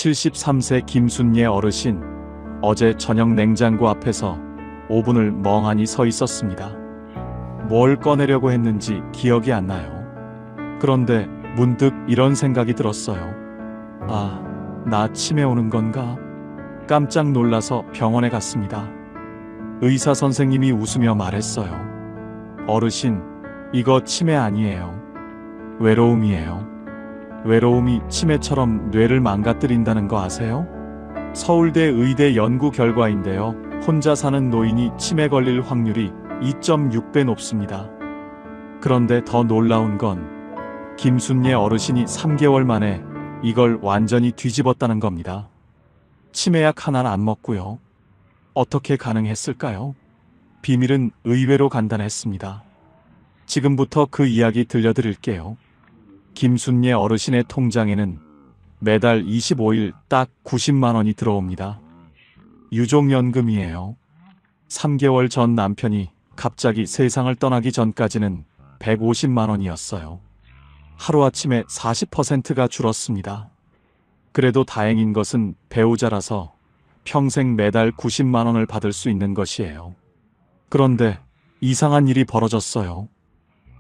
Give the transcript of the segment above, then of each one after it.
73세 김순예 어르신, 어제 저녁 냉장고 앞에서 5분을 멍하니 서 있었습니다. 뭘 꺼내려고 했는지 기억이 안 나요. 그런데 문득 이런 생각이 들었어요. 아, 나 치매 오는 건가? 깜짝 놀라서 병원에 갔습니다. 의사 선생님이 웃으며 말했어요. 어르신, 이거 치매 아니에요. 외로움이에요. 외로움이 치매처럼 뇌를 망가뜨린다는 거 아세요? 서울대 의대 연구 결과인데요. 혼자 사는 노인이 치매 걸릴 확률이 2.6배 높습니다. 그런데 더 놀라운 건 김순예 어르신이 3개월 만에 이걸 완전히 뒤집었다는 겁니다. 치매약 하나는 안 먹고요. 어떻게 가능했을까요? 비밀은 의외로 간단했습니다. 지금부터 그 이야기 들려드릴게요. 김순예 어르신의 통장에는 매달 25일 딱 90만 원이 들어옵니다. 유족연금이에요. 3개월 전 남편이 갑자기 세상을 떠나기 전까지는 150만 원이었어요. 하루아침에 40%가 줄었습니다. 그래도 다행인 것은 배우자라서 평생 매달 90만 원을 받을 수 있는 것이에요. 그런데 이상한 일이 벌어졌어요.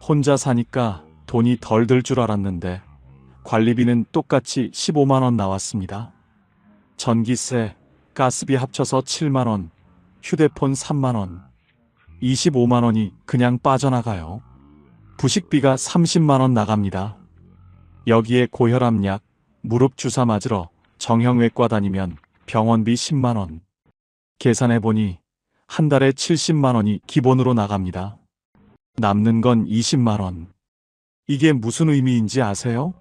혼자 사니까 돈이 덜 들 줄 알았는데 관리비는 똑같이 15만 원 나왔습니다. 전기세, 가스비 합쳐서 7만 원, 휴대폰 3만 원, 25만 원이 그냥 빠져나가요. 부식비가 30만 원 나갑니다. 여기에 고혈압약, 무릎 주사 맞으러 정형외과 다니면 병원비 10만 원. 계산해보니 한 달에 70만 원이 기본으로 나갑니다. 남는 건 20만 원. 이게 무슨 의미인지 아세요?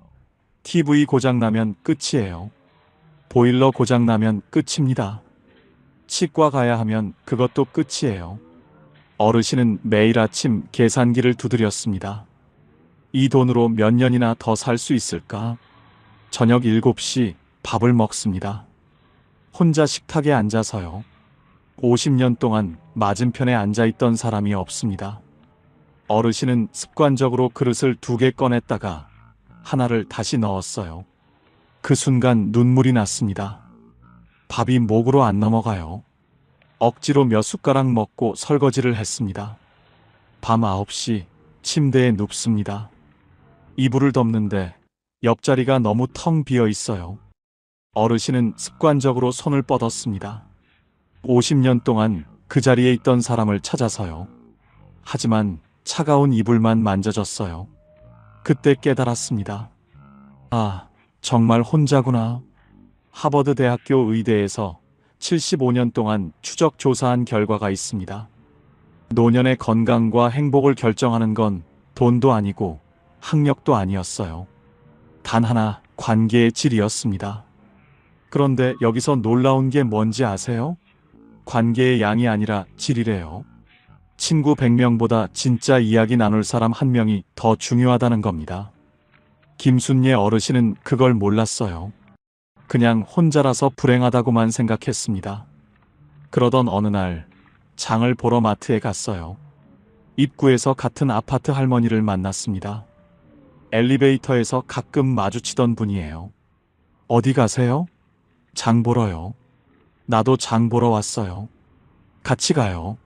TV 고장나면 끝이에요. 보일러 고장나면 끝입니다. 치과 가야 하면 그것도 끝이에요. 어르신은 매일 아침 계산기를 두드렸습니다. 이 돈으로 몇 년이나 더 살 수 있을까? 저녁 7시 밥을 먹습니다. 혼자 식탁에 앉아서요. 50년 동안 맞은편에 앉아있던 사람이 없습니다. 어르신은 습관적으로 그릇을 2개 꺼냈다가 하나를 다시 넣었어요. 그 순간 눈물이 났습니다. 밥이 목으로 안 넘어가요. 억지로 몇 숟가락 먹고 설거지를 했습니다. 밤 9시 침대에 눕습니다. 이불을 덮는데 옆자리가 너무 텅 비어 있어요. 어르신은 습관적으로 손을 뻗었습니다. 50년 동안 그 자리에 있던 사람을 찾아서요. 하지만 차가운 이불만 만져졌어요. 그때 깨달았습니다. 아, 정말 혼자구나. 하버드 대학교 의대에서 75년 동안 추적 조사한 결과가 있습니다. 노년의 건강과 행복을 결정하는 건 돈도 아니고 학력도 아니었어요. 단 하나, 관계의 질이었습니다. 그런데 여기서 놀라운 게 뭔지 아세요? 관계의 양이 아니라 질이래요. 친구 100명보다 진짜 이야기 나눌 사람 1명이 더 중요하다는 겁니다. 김순예 어르신은 그걸 몰랐어요. 그냥 혼자라서 불행하다고만 생각했습니다. 그러던 어느 날 장을 보러 마트에 갔어요. 입구에서 같은 아파트 할머니를 만났습니다. 엘리베이터에서 가끔 마주치던 분이에요. 어디 가세요? 장 보러요. 나도 장 보러 왔어요. 같이 가요.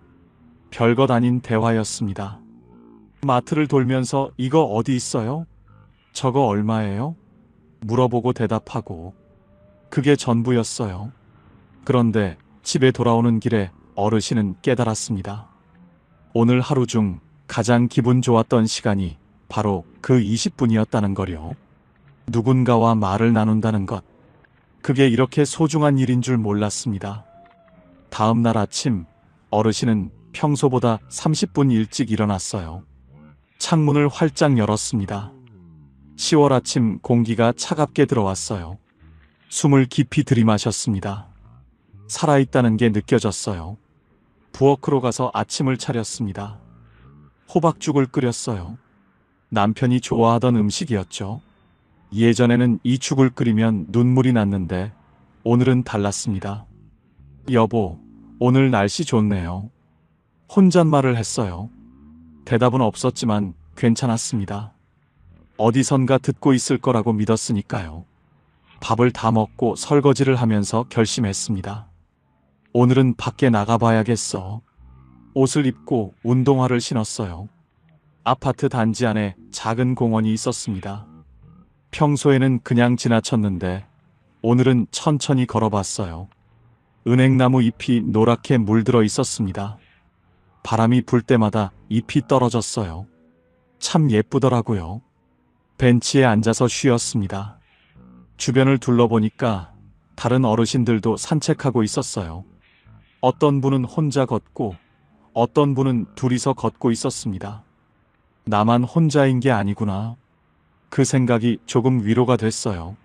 별것 아닌 대화였습니다. 마트를 돌면서 이거 어디 있어요? 저거 얼마예요? 물어보고 대답하고. 그게 전부였어요. 그런데 집에 돌아오는 길에 어르신은 깨달았습니다. 오늘 하루 중 가장 기분 좋았던 시간이 바로 그 20분이었다는 거요. 누군가와 말을 나눈다는 것. 그게 이렇게 소중한 일인 줄 몰랐습니다. 다음 날 아침 어르신은 평소보다 30분 일찍 일어났어요. 창문을 활짝 열었습니다. 10월 아침 공기가 차갑게 들어왔어요. 숨을 깊이 들이마셨습니다. 살아있다는 게 느껴졌어요. 부엌으로 가서 아침을 차렸습니다. 호박죽을 끓였어요. 남편이 좋아하던 음식이었죠. 예전에는 이 죽을 끓이면 눈물이 났는데 오늘은 달랐습니다. 여보, 오늘 날씨 좋네요. 혼잣말을 했어요. 대답은 없었지만 괜찮았습니다. 어디선가 듣고 있을 거라고 믿었으니까요. 밥을 다 먹고 설거지를 하면서 결심했습니다. 오늘은 밖에 나가봐야겠어. 옷을 입고 운동화를 신었어요. 아파트 단지 안에 작은 공원이 있었습니다. 평소에는 그냥 지나쳤는데 오늘은 천천히 걸어봤어요. 은행나무 잎이 노랗게 물들어 있었습니다. 바람이 불 때마다 잎이 떨어졌어요. 참 예쁘더라고요. 벤치에 앉아서 쉬었습니다. 주변을 둘러보니까 다른 어르신들도 산책하고 있었어요. 어떤 분은 혼자 걷고 어떤 분은 둘이서 걷고 있었습니다. 나만 혼자인 게 아니구나. 그 생각이 조금 위로가 됐어요.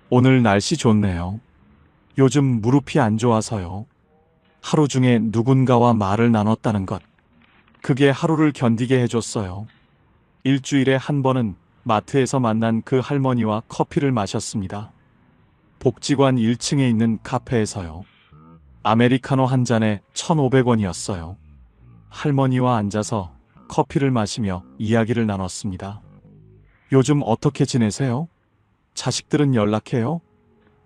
오늘 날씨 좋네요. 요즘 무릎이 안 좋아서요. 하루 중에 누군가와 말을 나눴다는 것. 그게 하루를 견디게 해줬어요. 일주일에 한 번은 마트에서 만난 그 할머니와 커피를 마셨습니다. 복지관 1층에 있는 카페에서요. 아메리카노 한 잔에 1,500원이었어요. 할머니와 앉아서 커피를 마시며 이야기를 나눴습니다. 요즘 어떻게 지내세요? 자식들은 연락해요?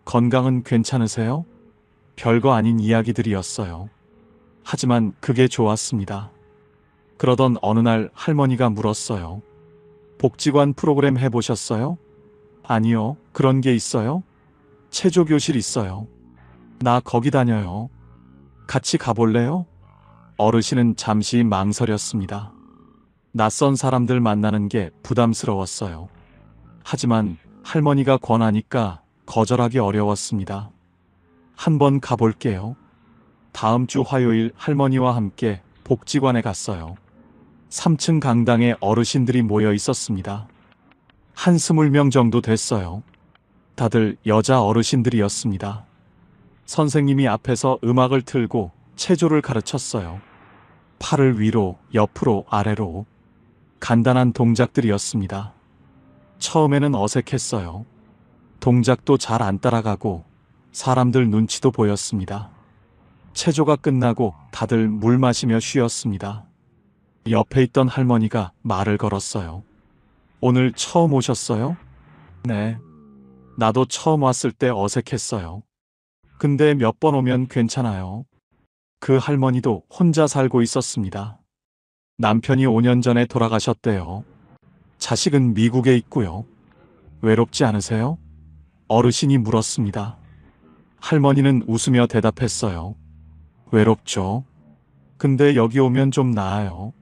건강은 괜찮으세요? 별거 아닌 이야기들이었어요. 하지만 그게 좋았습니다. 그러던 어느 날 할머니가 물었어요. 복지관 프로그램 해보셨어요? 아니요, 그런 게 있어요? 체조교실 있어요. 나 거기 다녀요. 같이 가볼래요? 어르신은 잠시 망설였습니다. 낯선 사람들 만나는 게 부담스러웠어요. 하지만 할머니가 권하니까 거절하기 어려웠습니다. 한번 가볼게요. 다음 주 화요일 할머니와 함께 복지관에 갔어요. 3층 강당에 어르신들이 모여 있었습니다. 한 20명 정도 됐어요. 다들 여자 어르신들이었습니다. 선생님이 앞에서 음악을 틀고 체조를 가르쳤어요. 팔을 위로, 옆으로, 아래로. 간단한 동작들이었습니다. 처음에는 어색했어요. 동작도 잘 안 따라가고 사람들 눈치도 보였습니다. 체조가 끝나고 다들 물 마시며 쉬었습니다. 옆에 있던 할머니가 말을 걸었어요. 오늘 처음 오셨어요? 네. 나도 처음 왔을 때 어색했어요. 근데 몇 번 오면 괜찮아요. 그 할머니도 혼자 살고 있었습니다. 남편이 5년 전에 돌아가셨대요. 자식은 미국에 있고요. 외롭지 않으세요? 어르신이 물었습니다. 할머니는 웃으며 대답했어요. 외롭죠. 근데 여기 오면 좀 나아요.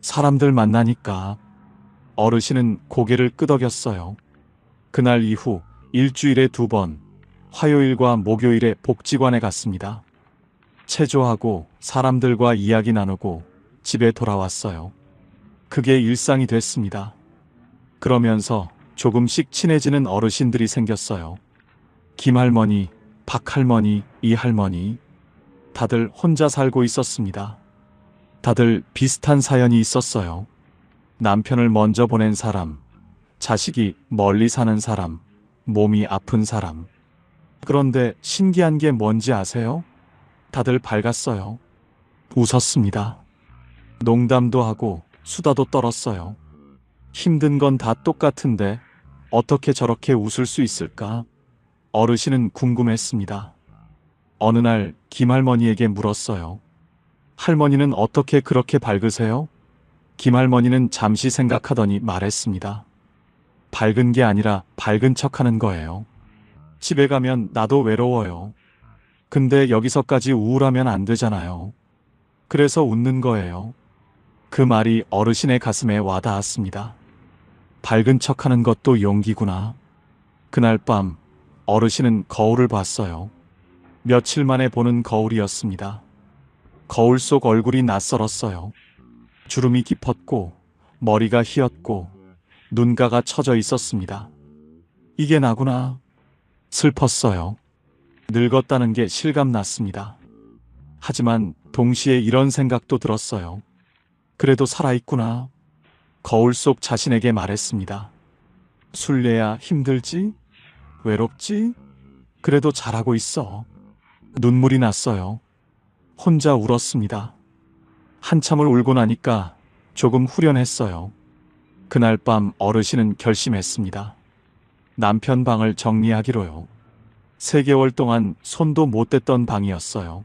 사람들 만나니까. 어르신은 고개를 끄덕였어요. 그날 이후 일주일에 2번, 화요일과 목요일에 복지관에 갔습니다. 체조하고 사람들과 이야기 나누고 집에 돌아왔어요. 그게 일상이 됐습니다. 그러면서 조금씩 친해지는 어르신들이 생겼어요. 김할머니, 박할머니, 이할머니. 다들 혼자 살고 있었습니다. 다들 비슷한 사연이 있었어요. 남편을 먼저 보낸 사람, 자식이 멀리 사는 사람, 몸이 아픈 사람. 그런데 신기한 게 뭔지 아세요? 다들 밝았어요. 웃었습니다. 농담도 하고 수다도 떨었어요. 힘든 건 다 똑같은데 어떻게 저렇게 웃을 수 있을까? 어르신은 궁금했습니다. 어느 날 김할머니에게 물었어요. 할머니는 어떻게 그렇게 밝으세요? 김할머니는 잠시 생각하더니 말했습니다. 밝은 게 아니라 밝은 척하는 거예요. 집에 가면 나도 외로워요. 근데 여기서까지 우울하면 안 되잖아요. 그래서 웃는 거예요. 그 말이 어르신의 가슴에 와닿았습니다. 밝은 척하는 것도 용기구나. 그날 밤 어르신은 거울을 봤어요. 며칠 만에 보는 거울이었습니다. 거울 속 얼굴이 낯설었어요. 주름이 깊었고 머리가 휘었고 눈가가 처져 있었습니다. 이게 나구나. 슬펐어요. 늙었다는 게 실감났습니다. 하지만 동시에 이런 생각도 들었어요. 그래도 살아있구나. 거울 속 자신에게 말했습니다. 술래야 힘들지? 외롭지? 그래도 잘하고 있어. 눈물이 났어요. 혼자 울었습니다. 한참을 울고 나니까 조금 후련했어요. 그날 밤 어르신은 결심했습니다. 남편 방을 정리하기로요. 3개월 동안 손도 못 댔던 방이었어요.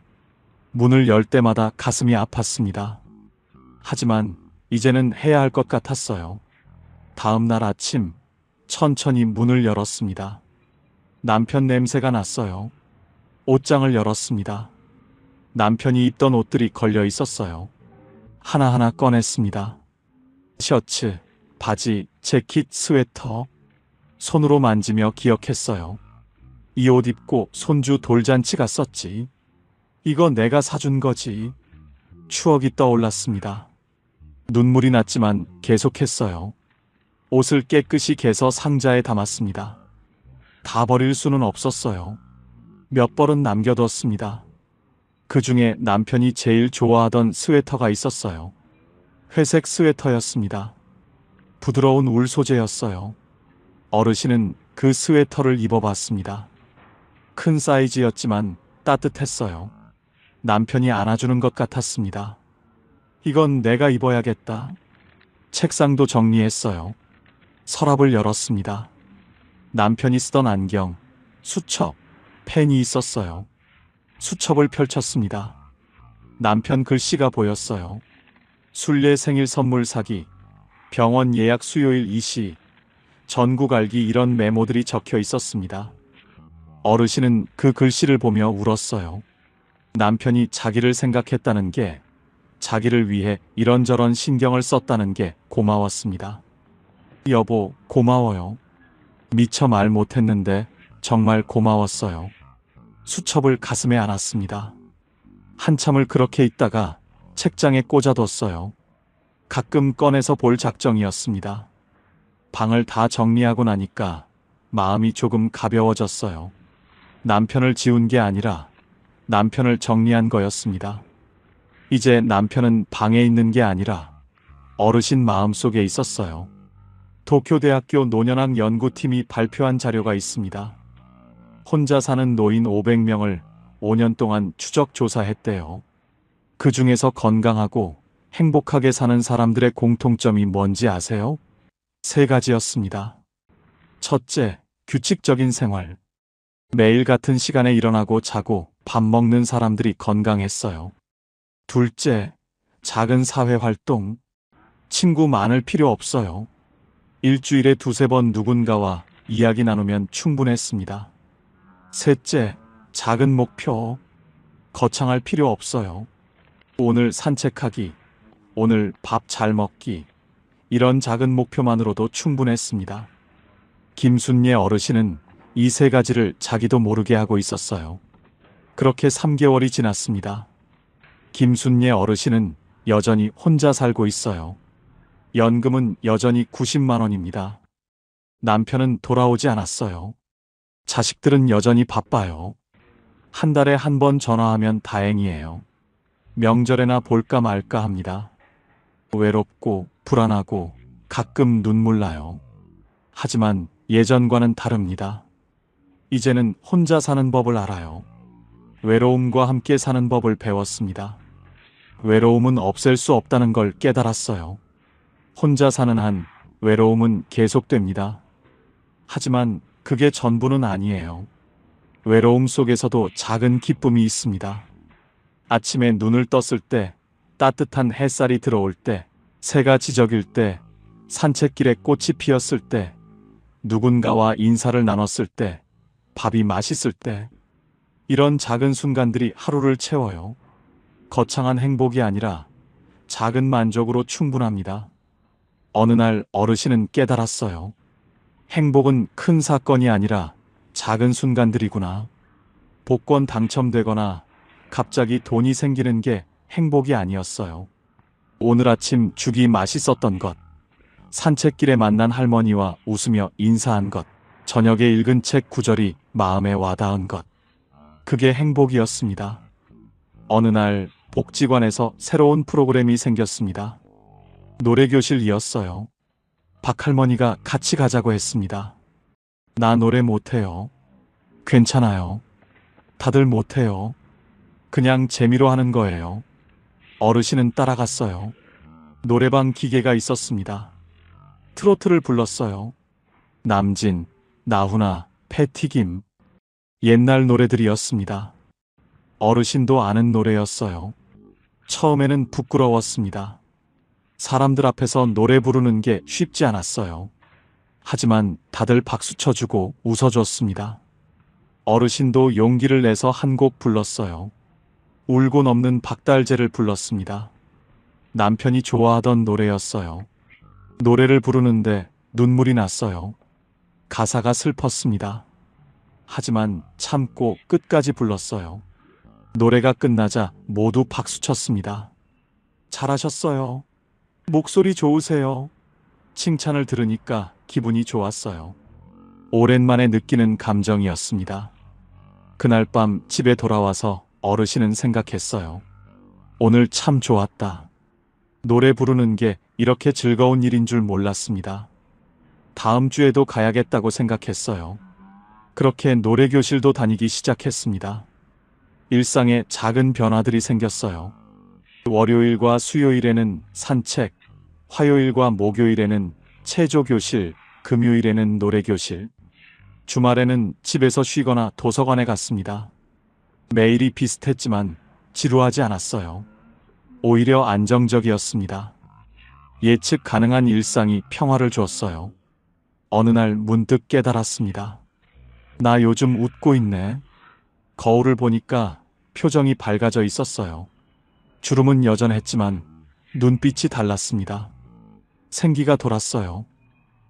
문을 열 때마다 가슴이 아팠습니다. 하지만 이제는 해야 할 것 같았어요. 다음 날 아침 천천히 문을 열었습니다. 남편 냄새가 났어요. 옷장을 열었습니다. 남편이 입던 옷들이 걸려 있었어요. 하나하나 꺼냈습니다. 셔츠, 바지, 재킷, 스웨터. 손으로 만지며 기억했어요. 이 옷 입고 손주 돌잔치 갔었지. 이거 내가 사준 거지. 추억이 떠올랐습니다. 눈물이 났지만 계속했어요. 옷을 깨끗이 개서 상자에 담았습니다. 다 버릴 수는 없었어요. 몇 벌은 남겨뒀습니다. 그 중에 남편이 제일 좋아하던 스웨터가 있었어요. 회색 스웨터였습니다. 부드러운 울 소재였어요. 어르신은 그 스웨터를 입어봤습니다. 큰 사이즈였지만 따뜻했어요. 남편이 안아주는 것 같았습니다. 이건 내가 입어야겠다. 책상도 정리했어요. 서랍을 열었습니다. 남편이 쓰던 안경, 수첩, 펜이 있었어요. 수첩을 펼쳤습니다. 남편 글씨가 보였어요. 순례 생일 선물 사기, 병원 예약 수요일 2시, 전국 알기 이런 메모들이 적혀 있었습니다. 어르신은 그 글씨를 보며 울었어요. 남편이 자기를 생각했다는 게, 자기를 위해 이런저런 신경을 썼다는 게 고마웠습니다. 여보, 고마워요. 미처 말 못했는데 정말 고마웠어요. 수첩을 가슴에 안았습니다. 한참을 그렇게 있다가 책장에 꽂아뒀어요. 가끔 꺼내서 볼 작정이었습니다. 방을 다 정리하고 나니까 마음이 조금 가벼워졌어요. 남편을 지운 게 아니라 남편을 정리한 거였습니다. 이제 남편은 방에 있는 게 아니라 어르신 마음속에 있었어요. 도쿄대학교 노년학 연구팀이 발표한 자료가 있습니다. 혼자 사는 노인 500명을 5년 동안 추적 조사했대요. 그 중에서 건강하고 행복하게 사는 사람들의 공통점이 뭔지 아세요? 3가지였습니다. 첫째, 규칙적인 생활. 매일 같은 시간에 일어나고 자고 밥 먹는 사람들이 건강했어요. 둘째, 작은 사회 활동. 친구 많을 필요 없어요. 일주일에 2-3번 누군가와 이야기 나누면 충분했습니다. 셋째, 작은 목표. 거창할 필요 없어요. 오늘 산책하기, 오늘 밥 잘 먹기, 이런 작은 목표만으로도 충분했습니다. 김순례 어르신은 이 3가지를 자기도 모르게 하고 있었어요. 그렇게 3개월이 지났습니다. 김순례 어르신은 여전히 혼자 살고 있어요. 연금은 여전히 90만 원입니다. 남편은 돌아오지 않았어요. 자식들은 여전히 바빠요. 한 달에 한 번 전화하면 다행이에요. 명절에나 볼까 말까 합니다. 외롭고 불안하고 가끔 눈물 나요. 하지만 예전과는 다릅니다. 이제는 혼자 사는 법을 알아요. 외로움과 함께 사는 법을 배웠습니다. 외로움은 없앨 수 없다는 걸 깨달았어요. 혼자 사는 한 외로움은 계속됩니다. 하지만 그게 전부는 아니에요. 외로움 속에서도 작은 기쁨이 있습니다. 아침에 눈을 떴을 때, 따뜻한 햇살이 들어올 때, 새가 지저귀일 때, 산책길에 꽃이 피었을 때, 누군가와 인사를 나눴을 때, 밥이 맛있을 때, 이런 작은 순간들이 하루를 채워요. 거창한 행복이 아니라 작은 만족으로 충분합니다. 어느 날 어르신은 깨달았어요. 행복은 큰 사건이 아니라 작은 순간들이구나. 복권 당첨되거나 갑자기 돈이 생기는 게 행복이 아니었어요. 오늘 아침 죽이 맛있었던 것, 산책길에 만난 할머니와 웃으며 인사한 것, 저녁에 읽은 책 구절이 마음에 와닿은 것, 그게 행복이었습니다. 어느 날 복지관에서 새로운 프로그램이 생겼습니다. 노래교실이었어요. 박할머니가 같이 가자고 했습니다. 나 노래 못해요. 괜찮아요. 다들 못해요. 그냥 재미로 하는 거예요. 어르신은 따라갔어요. 노래방 기계가 있었습니다. 트로트를 불렀어요. 남진, 나훈아, 패튀김. 옛날 노래들이었습니다. 어르신도 아는 노래였어요. 처음에는 부끄러웠습니다. 사람들 앞에서 노래 부르는 게 쉽지 않았어요. 하지만 다들 박수 쳐주고 웃어줬습니다. 어르신도 용기를 내서 한 곡 불렀어요. 울고 넘는 박달재를 불렀습니다. 남편이 좋아하던 노래였어요. 노래를 부르는데 눈물이 났어요. 가사가 슬펐습니다. 하지만 참고 끝까지 불렀어요. 노래가 끝나자 모두 박수쳤습니다. 잘하셨어요. 목소리 좋으세요. 칭찬을 들으니까 기분이 좋았어요. 오랜만에 느끼는 감정이었습니다. 그날 밤 집에 돌아와서 어르신은 생각했어요. 오늘 참 좋았다. 노래 부르는 게 이렇게 즐거운 일인 줄 몰랐습니다. 다음 주에도 가야겠다고 생각했어요. 그렇게 노래교실도 다니기 시작했습니다. 일상에 작은 변화들이 생겼어요. 월요일과 수요일에는 산책, 화요일과 목요일에는 체조교실, 금요일에는 노래교실, 주말에는 집에서 쉬거나 도서관에 갔습니다. 매일이 비슷했지만 지루하지 않았어요. 오히려 안정적이었습니다. 예측 가능한 일상이 평화를 줬어요. 어느 날 문득 깨달았습니다. 나 요즘 웃고 있네. 거울을 보니까 표정이 밝아져 있었어요. 주름은 여전했지만 눈빛이 달랐습니다. 생기가 돌았어요.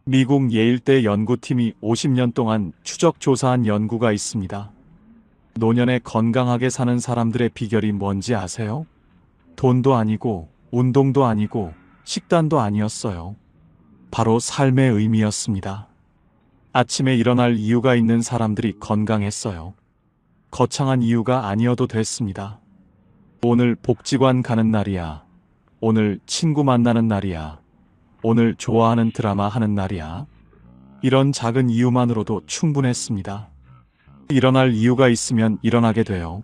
미국 예일대 연구팀이 50년 동안 추적 조사한 연구가 있습니다. 노년에 건강하게 사는 사람들의 비결이 뭔지 아세요? 돈도 아니고 운동도 아니고 식단도 아니었어요. 바로 삶의 의미였습니다. 아침에 일어날 이유가 있는 사람들이 건강했어요. 거창한 이유가 아니어도 됐습니다. 오늘 복지관 가는 날이야. 오늘 친구 만나는 날이야. 오늘 좋아하는 드라마 하는 날이야. 이런 작은 이유만으로도 충분했습니다. 일어날 이유가 있으면 일어나게 돼요.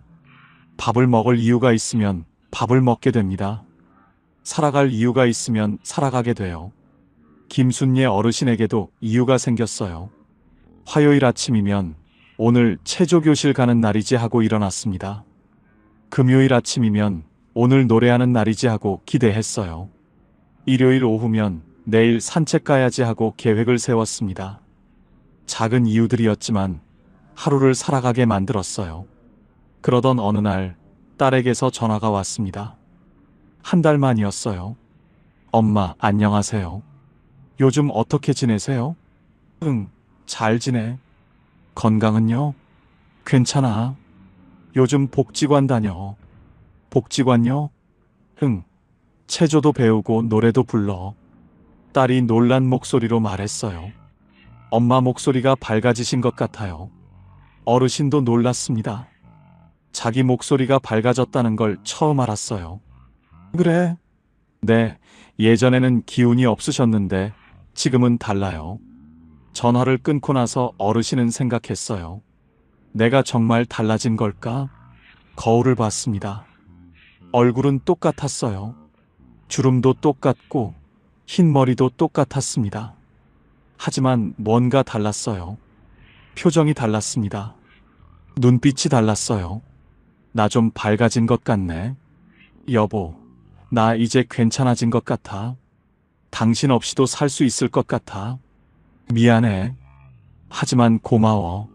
밥을 먹을 이유가 있으면 밥을 먹게 됩니다. 살아갈 이유가 있으면 살아가게 돼요. 김순례 어르신에게도 이유가 생겼어요. 화요일 아침이면 오늘 체조교실 가는 날이지 하고 일어났습니다. 금요일 아침이면 오늘 노래하는 날이지 하고 기대했어요. 일요일 오후면 내일 산책 가야지 하고 계획을 세웠습니다. 작은 이유들이었지만 하루를 살아가게 만들었어요. 그러던 어느 날 딸에게서 전화가 왔습니다. 한 달 만이었어요. 엄마, 안녕하세요. 요즘 어떻게 지내세요? 응, 잘 지내. 건강은요? 괜찮아. 요즘 복지관 다녀. 복지관요? 응. 체조도 배우고 노래도 불러. 딸이 놀란 목소리로 말했어요. 엄마 목소리가 밝아지신 것 같아요. 어르신도 놀랐습니다. 자기 목소리가 밝아졌다는 걸 처음 알았어요. 그래? 네, 예전에는 기운이 없으셨는데 지금은 달라요. 전화를 끊고 나서 어르신은 생각했어요. 내가 정말 달라진 걸까? 거울을 봤습니다. 얼굴은 똑같았어요. 주름도 똑같고 흰 머리도 똑같았습니다. 하지만 뭔가 달랐어요. 표정이 달랐습니다. 눈빛이 달랐어요. 나 좀 밝아진 것 같네. 여보, 나 이제 괜찮아진 것 같아. 당신 없이도 살 수 있을 것 같아. 미안해. 하지만 고마워.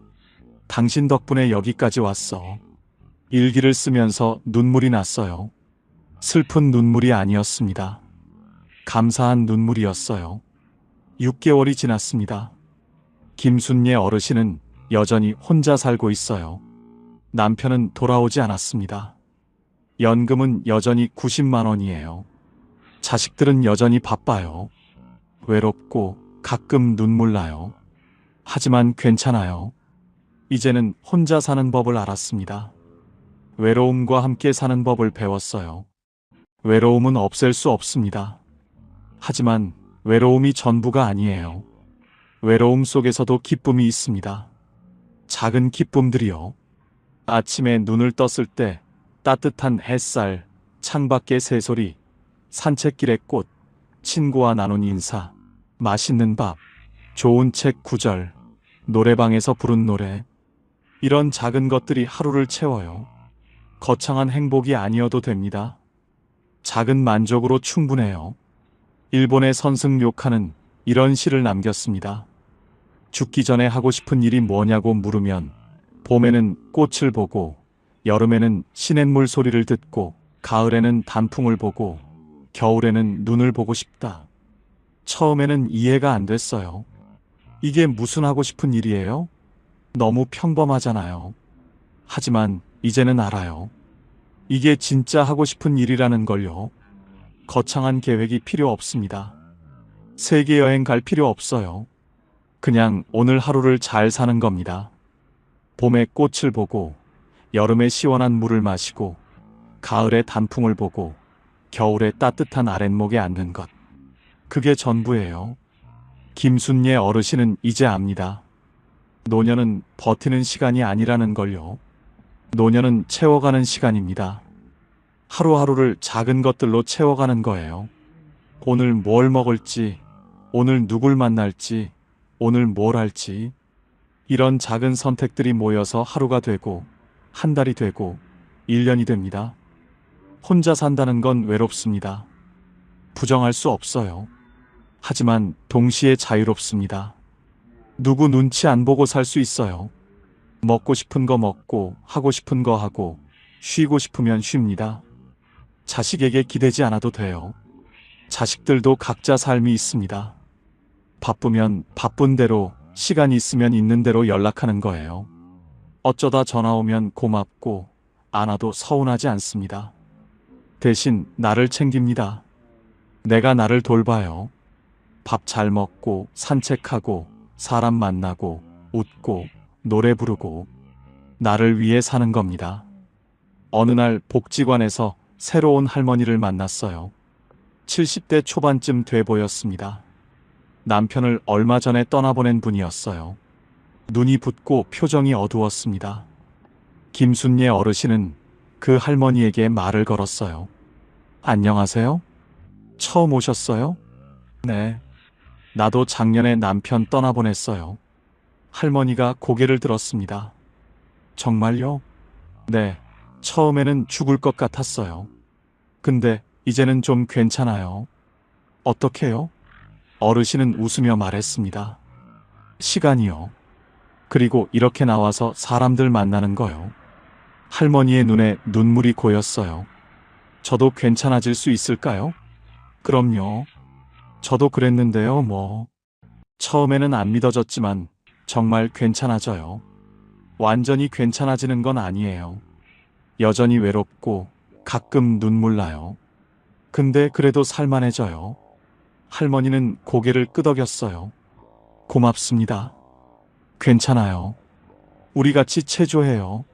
당신 덕분에 여기까지 왔어. 일기를 쓰면서 눈물이 났어요. 슬픈 눈물이 아니었습니다. 감사한 눈물이었어요. 6개월이 지났습니다. 김순례 어르신은 여전히 혼자 살고 있어요. 남편은 돌아오지 않았습니다. 연금은 여전히 90만 원이에요. 자식들은 여전히 바빠요. 외롭고 가끔 눈물 나요. 하지만 괜찮아요. 이제는 혼자 사는 법을 알았습니다. 외로움과 함께 사는 법을 배웠어요. 외로움은 없앨 수 없습니다. 하지만 외로움이 전부가 아니에요. 외로움 속에서도 기쁨이 있습니다. 작은 기쁨들이요. 아침에 눈을 떴을 때 따뜻한 햇살, 창밖의 새소리, 산책길의 꽃, 친구와 나눈 인사, 맛있는 밥, 좋은 책 9절, 노래방에서 부른 노래. 이런 작은 것들이 하루를 채워요. 거창한 행복이 아니어도 됩니다. 작은 만족으로 충분해요. 일본의 선승 료카는 이런 시를 남겼습니다. 죽기 전에 하고 싶은 일이 뭐냐고 물으면 봄에는 꽃을 보고 여름에는 시냇물 소리를 듣고 가을에는 단풍을 보고 겨울에는 눈을 보고 싶다. 처음에는 이해가 안 됐어요. 이게 무슨 하고 싶은 일이에요? 너무 평범하잖아요. 하지만 이제는 알아요. 이게 진짜 하고 싶은 일이라는 걸요. 거창한 계획이 필요 없습니다. 세계 여행 갈 필요 없어요. 그냥 오늘 하루를 잘 사는 겁니다. 봄에 꽃을 보고 여름에 시원한 물을 마시고 가을에 단풍을 보고 겨울에 따뜻한 아랫목에 앉는 것. 그게 전부예요. 김순례 어르신은 이제 압니다. 노년은 버티는 시간이 아니라는 걸요. 노년은 채워가는 시간입니다. 하루하루를 작은 것들로 채워가는 거예요. 오늘 뭘 먹을지, 오늘 누굴 만날지, 오늘 뭘 할지. 이런 작은 선택들이 모여서 하루가 되고, 한 달이 되고, 1년이 됩니다. 혼자 산다는 건 외롭습니다. 부정할 수 없어요. 하지만 동시에 자유롭습니다. 누구 눈치 안 보고 살 수 있어요. 먹고 싶은 거 먹고, 하고 싶은 거 하고, 쉬고 싶으면 쉽니다. 자식에게 기대지 않아도 돼요. 자식들도 각자 삶이 있습니다. 바쁘면 바쁜 대로, 시간이 있으면 있는 대로 연락하는 거예요. 어쩌다 전화 오면 고맙고, 안 와도 서운하지 않습니다. 대신 나를 챙깁니다. 내가 나를 돌봐요. 밥 잘 먹고, 산책하고, 사람 만나고, 웃고, 노래 부르고, 나를 위해 사는 겁니다. 어느 날 복지관에서 새로운 할머니를 만났어요. 70대 초반쯤 돼 보였습니다. 남편을 얼마 전에 떠나보낸 분이었어요. 눈이 붓고 표정이 어두웠습니다. 김순례 어르신은 그 할머니에게 말을 걸었어요. 안녕하세요? 처음 오셨어요? 네. 나도 작년에 남편 떠나보냈어요. 할머니가 고개를 들었습니다. 정말요? 네. 처음에는 죽을 것 같았어요. 근데 이제는 좀 괜찮아요. 어떻게요? 어르신은 웃으며 말했습니다. 시간이요. 그리고 이렇게 나와서 사람들 만나는 거요. 할머니의 눈에 눈물이 고였어요. 저도 괜찮아질 수 있을까요? 그럼요. 저도 그랬는데요, 뭐. 처음에는 안 믿어졌지만 정말 괜찮아져요. 완전히 괜찮아지는 건 아니에요. 여전히 외롭고 가끔 눈물 나요. 근데 그래도 살만해져요. 할머니는 고개를 끄덕였어요. 고맙습니다. 괜찮아요. 우리 같이 체조해요.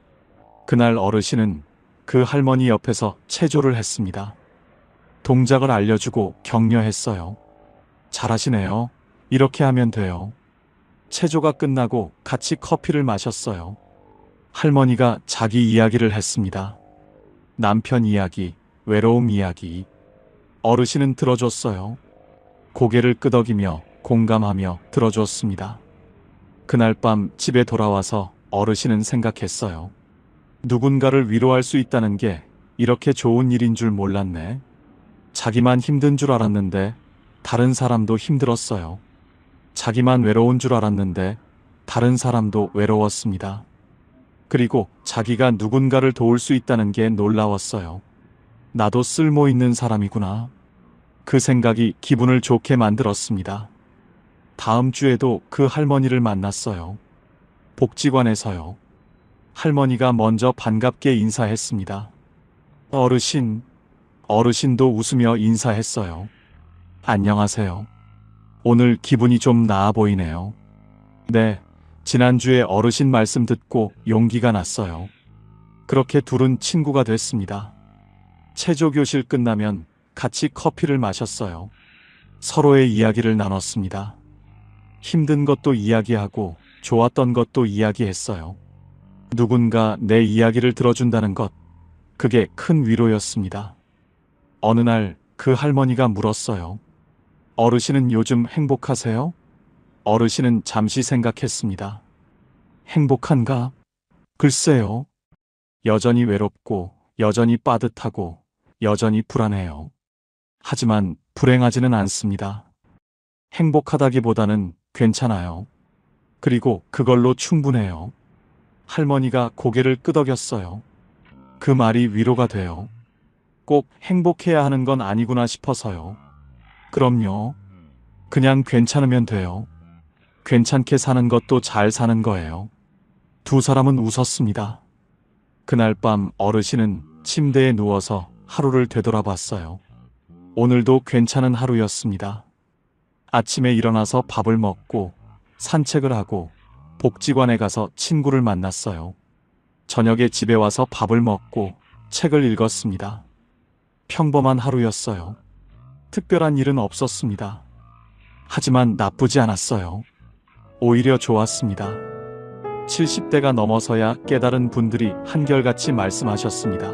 그날 어르신은 그 할머니 옆에서 체조를 했습니다. 동작을 알려주고 격려했어요. 잘하시네요. 이렇게 하면 돼요. 체조가 끝나고 같이 커피를 마셨어요. 할머니가 자기 이야기를 했습니다. 남편 이야기, 외로움 이야기. 어르신은 들어줬어요. 고개를 끄덕이며 공감하며 들어줬습니다. 그날 밤 집에 돌아와서 어르신은 생각했어요. 누군가를 위로할 수 있다는 게 이렇게 좋은 일인 줄 몰랐네. 자기만 힘든 줄 알았는데 다른 사람도 힘들었어요. 자기만 외로운 줄 알았는데 다른 사람도 외로웠습니다. 그리고 자기가 누군가를 도울 수 있다는 게 놀라웠어요. 나도 쓸모 있는 사람이구나. 그 생각이 기분을 좋게 만들었습니다. 다음 주에도 그 할머니를 만났어요. 복지관에서요. 할머니가 먼저 반갑게 인사했습니다. 어르신, 어르신도 웃으며 인사했어요. 안녕하세요. 오늘 기분이 좀 나아 보이네요. 네, 지난주에 어르신 말씀 듣고 용기가 났어요. 그렇게 둘은 친구가 됐습니다. 체조교실 끝나면 같이 커피를 마셨어요. 서로의 이야기를 나눴습니다. 힘든 것도 이야기하고 좋았던 것도 이야기했어요. 누군가 내 이야기를 들어준다는 것, 그게 큰 위로였습니다. 어느 날 그 할머니가 물었어요. 어르신은 요즘 행복하세요? 어르신은 잠시 생각했습니다. 행복한가? 글쎄요. 여전히 외롭고, 여전히 빠듯하고, 여전히 불안해요. 하지만 불행하지는 않습니다. 행복하다기보다는 괜찮아요. 그리고 그걸로 충분해요. 할머니가 고개를 끄덕였어요. 그 말이 위로가 돼요. 꼭 행복해야 하는 건 아니구나 싶어서요. 그럼요. 그냥 괜찮으면 돼요. 괜찮게 사는 것도 잘 사는 거예요. 두 사람은 웃었습니다. 그날 밤 어르신은 침대에 누워서 하루를 되돌아봤어요. 오늘도 괜찮은 하루였습니다. 아침에 일어나서 밥을 먹고 산책을 하고 복지관에 가서 친구를 만났어요. 저녁에 집에 와서 밥을 먹고 책을 읽었습니다. 평범한 하루였어요. 특별한 일은 없었습니다. 하지만 나쁘지 않았어요. 오히려 좋았습니다. 70대가 넘어서야 깨달은 분들이 한결같이 말씀하셨습니다.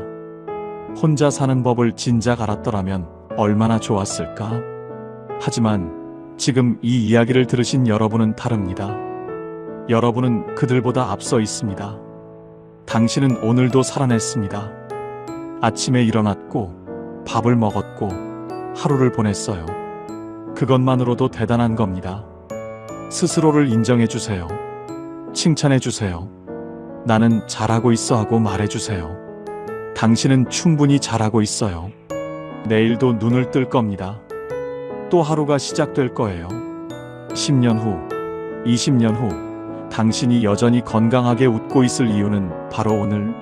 혼자 사는 법을 진작 알았더라면 얼마나 좋았을까? 하지만 지금 이 이야기를 들으신 여러분은 다릅니다. 여러분은 그들보다 앞서 있습니다. 당신은 오늘도 살아냈습니다. 아침에 일어났고 밥을 먹었고 하루를 보냈어요. 그것만으로도 대단한 겁니다. 스스로를 인정해 주세요. 칭찬해 주세요. 나는 잘하고 있어 하고 말해 주세요. 당신은 충분히 잘하고 있어요. 내일도 눈을 뜰 겁니다. 또 하루가 시작될 거예요. 10년 후, 20년 후, 당신이 여전히 건강하게 웃고 있을 이유는 바로 오늘,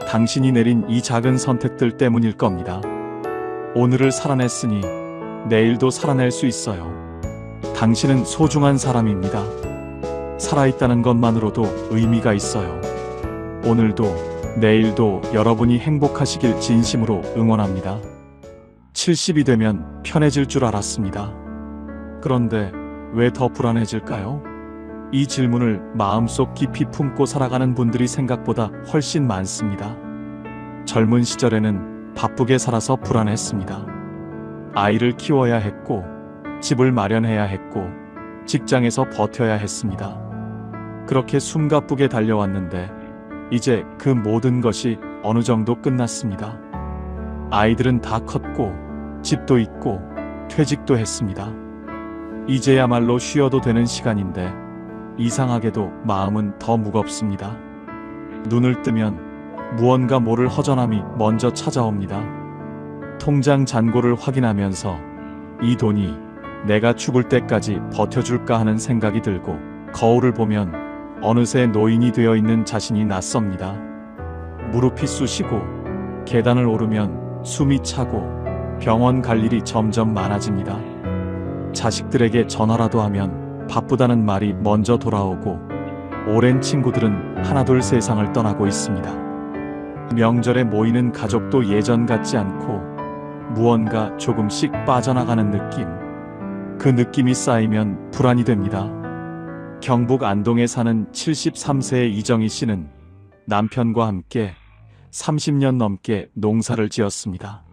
당신이 내린 이 작은 선택들 때문일 겁니다. 오늘을 살아냈으니 내일도 살아낼 수 있어요. 당신은 소중한 사람입니다. 살아있다는 것만으로도 의미가 있어요. 오늘도 내일도 여러분이 행복하시길 진심으로 응원합니다. 70이 되면 편해질 줄 알았습니다. 그런데 왜 더 불안해질까요? 이 질문을 마음속 깊이 품고 살아가는 분들이 생각보다 훨씬 많습니다. 젊은 시절에는 바쁘게 살아서 불안했습니다. 아이를 키워야 했고, 집을 마련해야 했고, 직장에서 버텨야 했습니다. 그렇게 숨가쁘게 달려왔는데, 이제 그 모든 것이 어느 정도 끝났습니다. 아이들은 다 컸고, 집도 있고, 퇴직도 했습니다. 이제야말로 쉬어도 되는 시간인데, 이상하게도 마음은 더 무겁습니다. 눈을 뜨면 무언가 모를 허전함이 먼저 찾아옵니다. 통장 잔고를 확인하면서 이 돈이 내가 죽을 때까지 버텨줄까 하는 생각이 들고, 거울을 보면 어느새 노인이 되어 있는 자신이 낯섭니다. 무릎이 쑤시고 계단을 오르면 숨이 차고 병원 갈 일이 점점 많아집니다. 자식들에게 전화라도 하면 바쁘다는 말이 먼저 돌아오고, 오랜 친구들은 하나둘 세상을 떠나고 있습니다. 명절에 모이는 가족도 예전 같지 않고 무언가 조금씩 빠져나가는 느낌. 그 느낌이 쌓이면 불안이 됩니다. 경북 안동에 사는 73세의 이정희 씨는 남편과 함께 30년 넘게 농사를 지었습니다.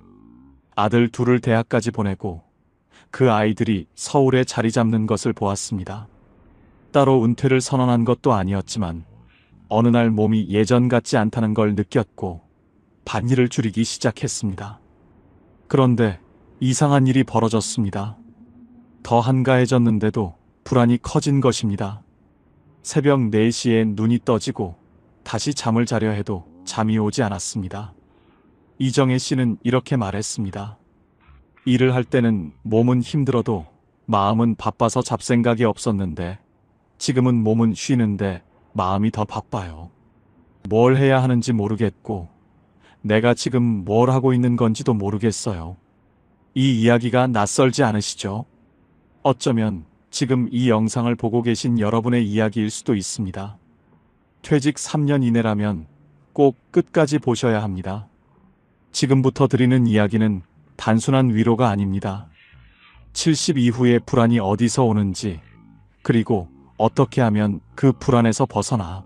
아들 둘을 대학까지 보내고 그 아이들이 서울에 자리 잡는 것을 보았습니다. 따로 은퇴를 선언한 것도 아니었지만 어느 날 몸이 예전 같지 않다는 걸 느꼈고 밭일을 줄이기 시작했습니다. 그런데 이상한 일이 벌어졌습니다. 더 한가해졌는데도 불안이 커진 것입니다. 새벽 4시에 눈이 떠지고 다시 잠을 자려 해도 잠이 오지 않았습니다. 이정혜 씨는 이렇게 말했습니다. 일을 할 때는 몸은 힘들어도 마음은 바빠서 잡생각이 없었는데 지금은 몸은 쉬는데 마음이 더 바빠요. 뭘 해야 하는지 모르겠고 내가 지금 뭘 하고 있는 건지도 모르겠어요. 이 이야기가 낯설지 않으시죠? 어쩌면 지금 이 영상을 보고 계신 여러분의 이야기일 수도 있습니다. 퇴직 3년 이내라면 꼭 끝까지 보셔야 합니다. 지금부터 드리는 이야기는 단순한 위로가 아닙니다. 70 이후의 불안이 어디서 오는지, 그리고 어떻게 하면 그 불안에서 벗어나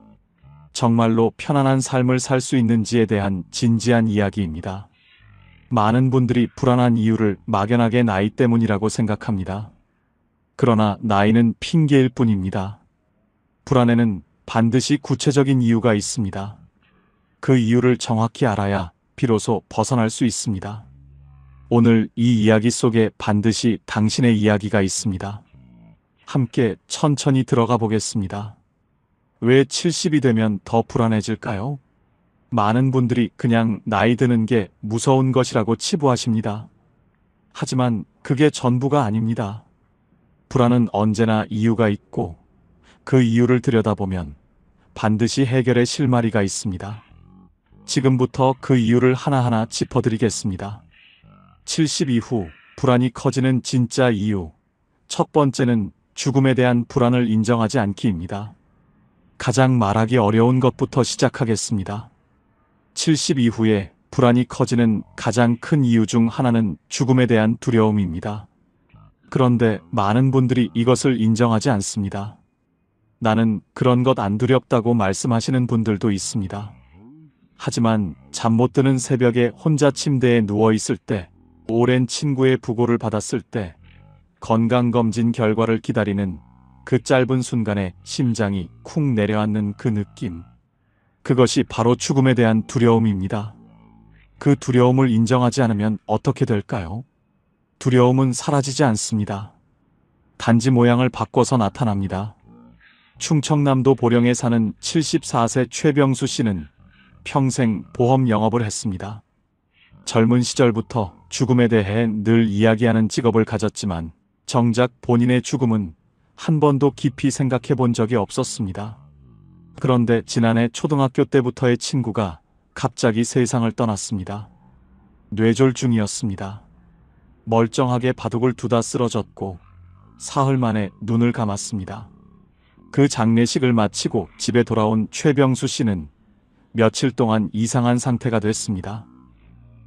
정말로 편안한 삶을 살 수 있는지에 대한 진지한 이야기입니다. 많은 분들이 불안한 이유를 막연하게 나이 때문이라고 생각합니다. 그러나 나이는 핑계일 뿐입니다. 불안에는 반드시 구체적인 이유가 있습니다. 그 이유를 정확히 알아야 비로소 벗어날 수 있습니다. 오늘 이 이야기 속에 반드시 당신의 이야기가 있습니다. 함께 천천히 들어가 보겠습니다. 왜 70이 되면 더 불안해질까요? 많은 분들이 그냥 나이 드는 게 무서운 것이라고 치부하십니다. 하지만 그게 전부가 아닙니다. 불안은 언제나 이유가 있고 그 이유를 들여다보면 반드시 해결의 실마리가 있습니다. 지금부터 그 이유를 하나하나 짚어드리겠습니다. 70 이후 불안이 커지는 진짜 이유. 첫 번째는 죽음에 대한 불안을 인정하지 않기입니다. 가장 말하기 어려운 것부터 시작하겠습니다. 70 이후에 불안이 커지는 가장 큰 이유 중 하나는 죽음에 대한 두려움입니다. 그런데 많은 분들이 이것을 인정하지 않습니다. 나는 그런 것 안 두렵다고 말씀하시는 분들도 있습니다. 하지만 잠 못 드는 새벽에 혼자 침대에 누워 있을 때, 오랜 친구의 부고를 받았을 때, 건강검진 결과를 기다리는 그 짧은 순간에 심장이 쿵 내려앉는 그 느낌. 그것이 바로 죽음에 대한 두려움입니다. 그 두려움을 인정하지 않으면 어떻게 될까요? 두려움은 사라지지 않습니다. 단지 모양을 바꿔서 나타납니다. 충청남도 보령에 사는 74세 최병수 씨는 평생 보험 영업을 했습니다. 젊은 시절부터 죽음에 대해 늘 이야기하는 직업을 가졌지만 정작 본인의 죽음은 한 번도 깊이 생각해 본 적이 없었습니다. 그런데 지난해 초등학교 때부터의 친구가 갑자기 세상을 떠났습니다. 뇌졸중이었습니다. 멀쩡하게 바둑을 두다 쓰러졌고 사흘 만에 눈을 감았습니다. 그 장례식을 마치고 집에 돌아온 최병수 씨는 며칠 동안 이상한 상태가 됐습니다.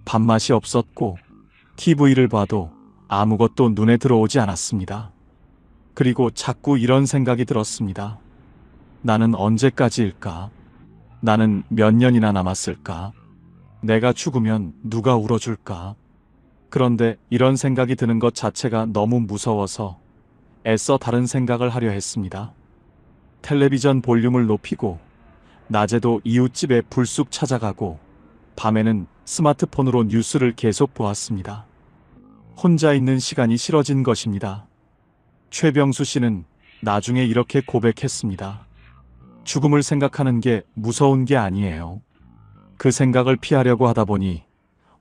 밥맛이 없었고 TV를 봐도 아무것도 눈에 들어오지 않았습니다. 그리고 자꾸 이런 생각이 들었습니다. 나는 언제까지일까? 나는 몇 년이나 남았을까? 내가 죽으면 누가 울어줄까? 그런데 이런 생각이 드는 것 자체가 너무 무서워서 애써 다른 생각을 하려 했습니다. 텔레비전 볼륨을 높이고 낮에도 이웃집에 불쑥 찾아가고 밤에는 스마트폰으로 뉴스를 계속 보았습니다. 혼자 있는 시간이 싫어진 것입니다. 최병수 씨는 나중에 이렇게 고백했습니다. 죽음을 생각하는 게 무서운 게 아니에요. 그 생각을 피하려고 하다 보니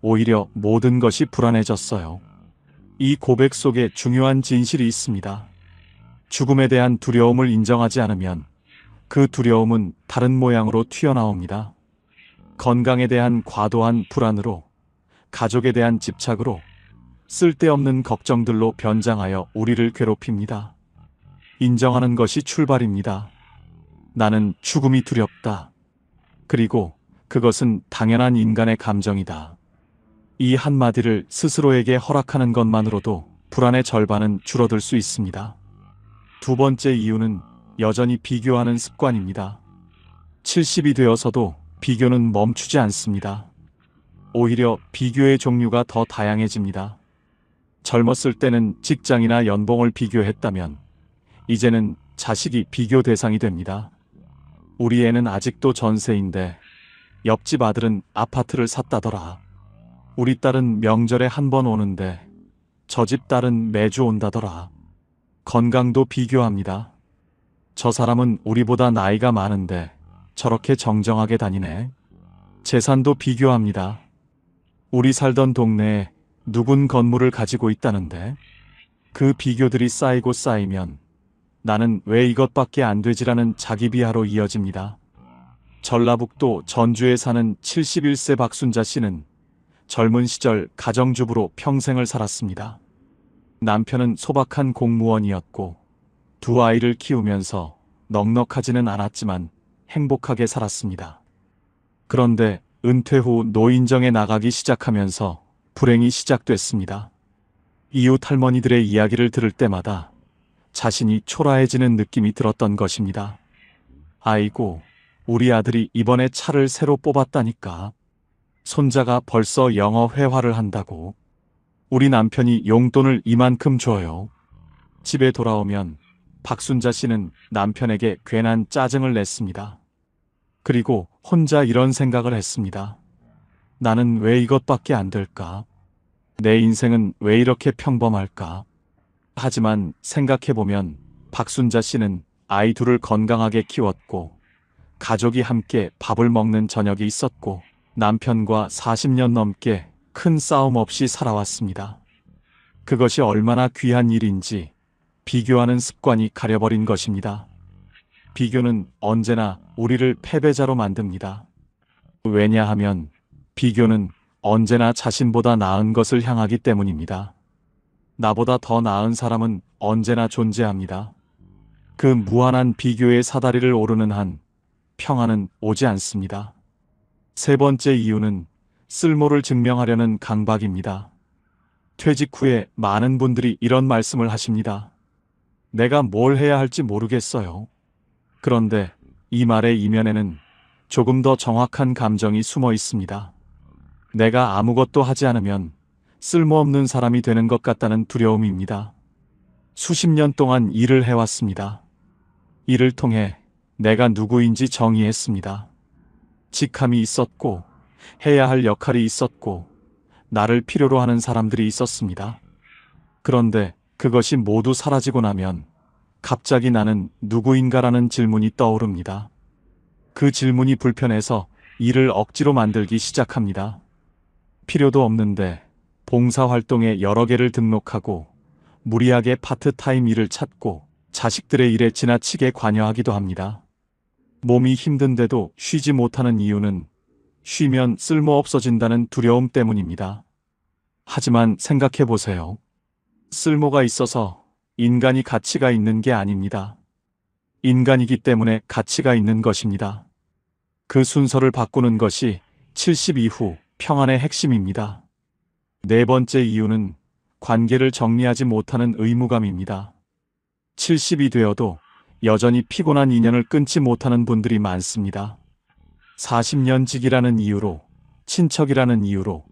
오히려 모든 것이 불안해졌어요. 이 고백 속에 중요한 진실이 있습니다. 죽음에 대한 두려움을 인정하지 않으면 그 두려움은 다른 모양으로 튀어나옵니다. 건강에 대한 과도한 불안으로, 가족에 대한 집착으로, 쓸데없는 걱정들로 변장하여 우리를 괴롭힙니다. 인정하는 것이 출발입니다. 나는 죽음이 두렵다. 그리고 그것은 당연한 인간의 감정이다. 이 한마디를 스스로에게 허락하는 것만으로도 불안의 절반은 줄어들 수 있습니다. 두 번째 이유는 여전히 비교하는 습관입니다. 70이 되어서도 비교는 멈추지 않습니다. 오히려 비교의 종류가 더 다양해집니다. 젊었을 때는 직장이나 연봉을 비교했다면 이제는 자식이 비교 대상이 됩니다. 우리 애는 아직도 전세인데 옆집 아들은 아파트를 샀다더라. 우리 딸은 명절에 한 번 오는데 저 집 딸은 매주 온다더라. 건강도 비교합니다. 저 사람은 우리보다 나이가 많은데 저렇게 정정하게 다니네. 재산도 비교합니다. 우리 살던 동네에 누군 건물을 가지고 있다는데 그 비교들이 쌓이고 쌓이면 나는 왜 이것밖에 안 되지라는 자기 비하로 이어집니다. 전라북도 전주에 사는 71세 박순자 씨는 젊은 시절 가정주부로 평생을 살았습니다. 남편은 소박한 공무원이었고 두 아이를 키우면서 넉넉하지는 않았지만 행복하게 살았습니다. 그런데 은퇴 후 노인정에 나가기 시작하면서 불행이 시작됐습니다. 이웃 할머니들의 이야기를 들을 때마다 자신이 초라해지는 느낌이 들었던 것입니다. 아이고, 우리 아들이 이번에 차를 새로 뽑았다니까. 손자가 벌써 영어 회화를 한다고. 우리 남편이 용돈을 이만큼 줘요. 집에 돌아오면 박순자 씨는 남편에게 괜한 짜증을 냈습니다. 그리고 혼자 이런 생각을 했습니다. 나는 왜 이것밖에 안 될까? 내 인생은 왜 이렇게 평범할까? 하지만 생각해보면 박순자 씨는 아이 둘을 건강하게 키웠고, 가족이 함께 밥을 먹는 저녁이 있었고, 남편과 40년 넘게 큰 싸움 없이 살아왔습니다. 그것이 얼마나 귀한 일인지 비교하는 습관이 가려버린 것입니다. 비교는 언제나 우리를 패배자로 만듭니다. 왜냐하면 비교는 언제나 자신보다 나은 것을 향하기 때문입니다. 나보다 더 나은 사람은 언제나 존재합니다. 그 무한한 비교의 사다리를 오르는 한 평안은 오지 않습니다. 세 번째 이유는 쓸모를 증명하려는 강박입니다. 퇴직 후에 많은 분들이 이런 말씀을 하십니다. 내가 뭘 해야 할지 모르겠어요. 그런데 이 말의 이면에는 조금 더 정확한 감정이 숨어 있습니다. 내가 아무것도 하지 않으면 쓸모없는 사람이 되는 것 같다는 두려움입니다. 수십 년 동안 일을 해왔습니다. 이를 통해 내가 누구인지 정의했습니다. 직함이 있었고, 해야 할 역할이 있었고, 나를 필요로 하는 사람들이 있었습니다. 그런데 그것이 모두 사라지고 나면 갑자기 나는 누구인가라는 질문이 떠오릅니다. 그 질문이 불편해서 일을 억지로 만들기 시작합니다. 필요도 없는데 봉사활동에 여러 개를 등록하고 무리하게 파트타임 일을 찾고 자식들의 일에 지나치게 관여하기도 합니다. 몸이 힘든데도 쉬지 못하는 이유는 쉬면 쓸모없어진다는 두려움 때문입니다. 하지만 생각해 보세요. 쓸모가 있어서 인간이 가치가 있는 게 아닙니다. 인간이기 때문에 가치가 있는 것입니다. 그 순서를 바꾸는 것이 70 이후 평안의 핵심입니다. 네 번째 이유는 관계를 정리하지 못하는 의무감입니다. 70이 되어도 여전히 피곤한 인연을 끊지 못하는 분들이 많습니다. 40년직이라는 이유로, 친척이라는 이유로,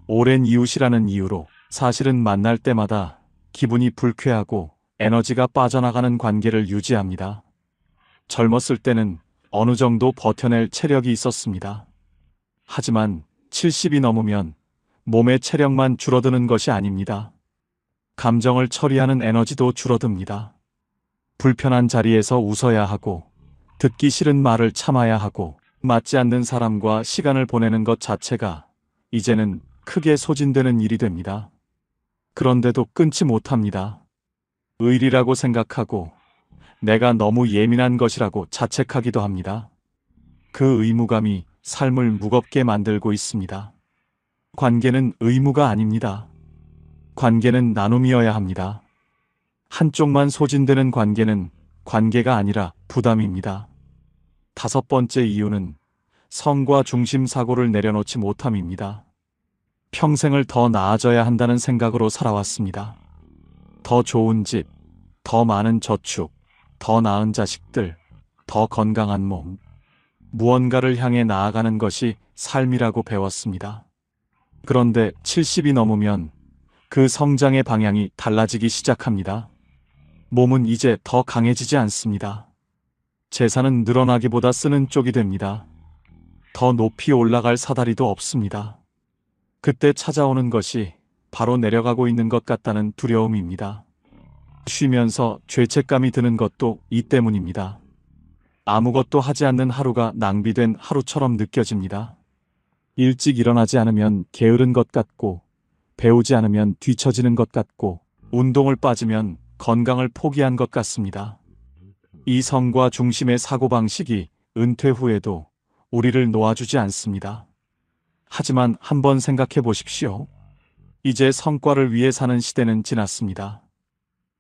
오랜 이웃이라는 이유로 사실은 만날 때마다 기분이 불쾌하고 에너지가 빠져나가는 관계를 유지합니다. 젊었을 때는 어느 정도 버텨낼 체력이 있었습니다. 하지만 70이 넘으면 몸의 체력만 줄어드는 것이 아닙니다. 감정을 처리하는 에너지도 줄어듭니다. 불편한 자리에서 웃어야 하고, 듣기 싫은 말을 참아야 하고, 맞지 않는 사람과 시간을 보내는 것 자체가 이제는 크게 소진되는 일이 됩니다. 그런데도 끊지 못합니다. 의리라고 생각하고 내가 너무 예민한 것이라고 자책하기도 합니다. 그 의무감이 삶을 무겁게 만들고 있습니다. 관계는 의무가 아닙니다. 관계는 나눔이어야 합니다. 한쪽만 소진되는 관계는 관계가 아니라 부담입니다. 다섯 번째 이유는 성과 중심 사고를 내려놓지 못함입니다. 평생을 더 나아져야 한다는 생각으로 살아왔습니다. 더 좋은 집, 더 많은 저축, 더 나은 자식들, 더 건강한 몸. 무언가를 향해 나아가는 것이 삶이라고 배웠습니다. 그런데 70이 넘으면 그 성장의 방향이 달라지기 시작합니다. 몸은 이제 더 강해지지 않습니다. 재산은 늘어나기보다 쓰는 쪽이 됩니다. 더 높이 올라갈 사다리도 없습니다. 그때 찾아오는 것이 바로 내려가고 있는 것 같다는 두려움입니다. 쉬면서 죄책감이 드는 것도 이 때문입니다. 아무것도 하지 않는 하루가 낭비된 하루처럼 느껴집니다. 일찍 일어나지 않으면 게으른 것 같고, 배우지 않으면 뒤처지는 것 같고, 운동을 빠지면 건강을 포기한 것 같습니다. 이 성과 중심의 사고방식이 은퇴 후에도 우리를 놓아주지 않습니다. 하지만 한번 생각해 보십시오. 이제 성과를 위해 사는 시대는 지났습니다.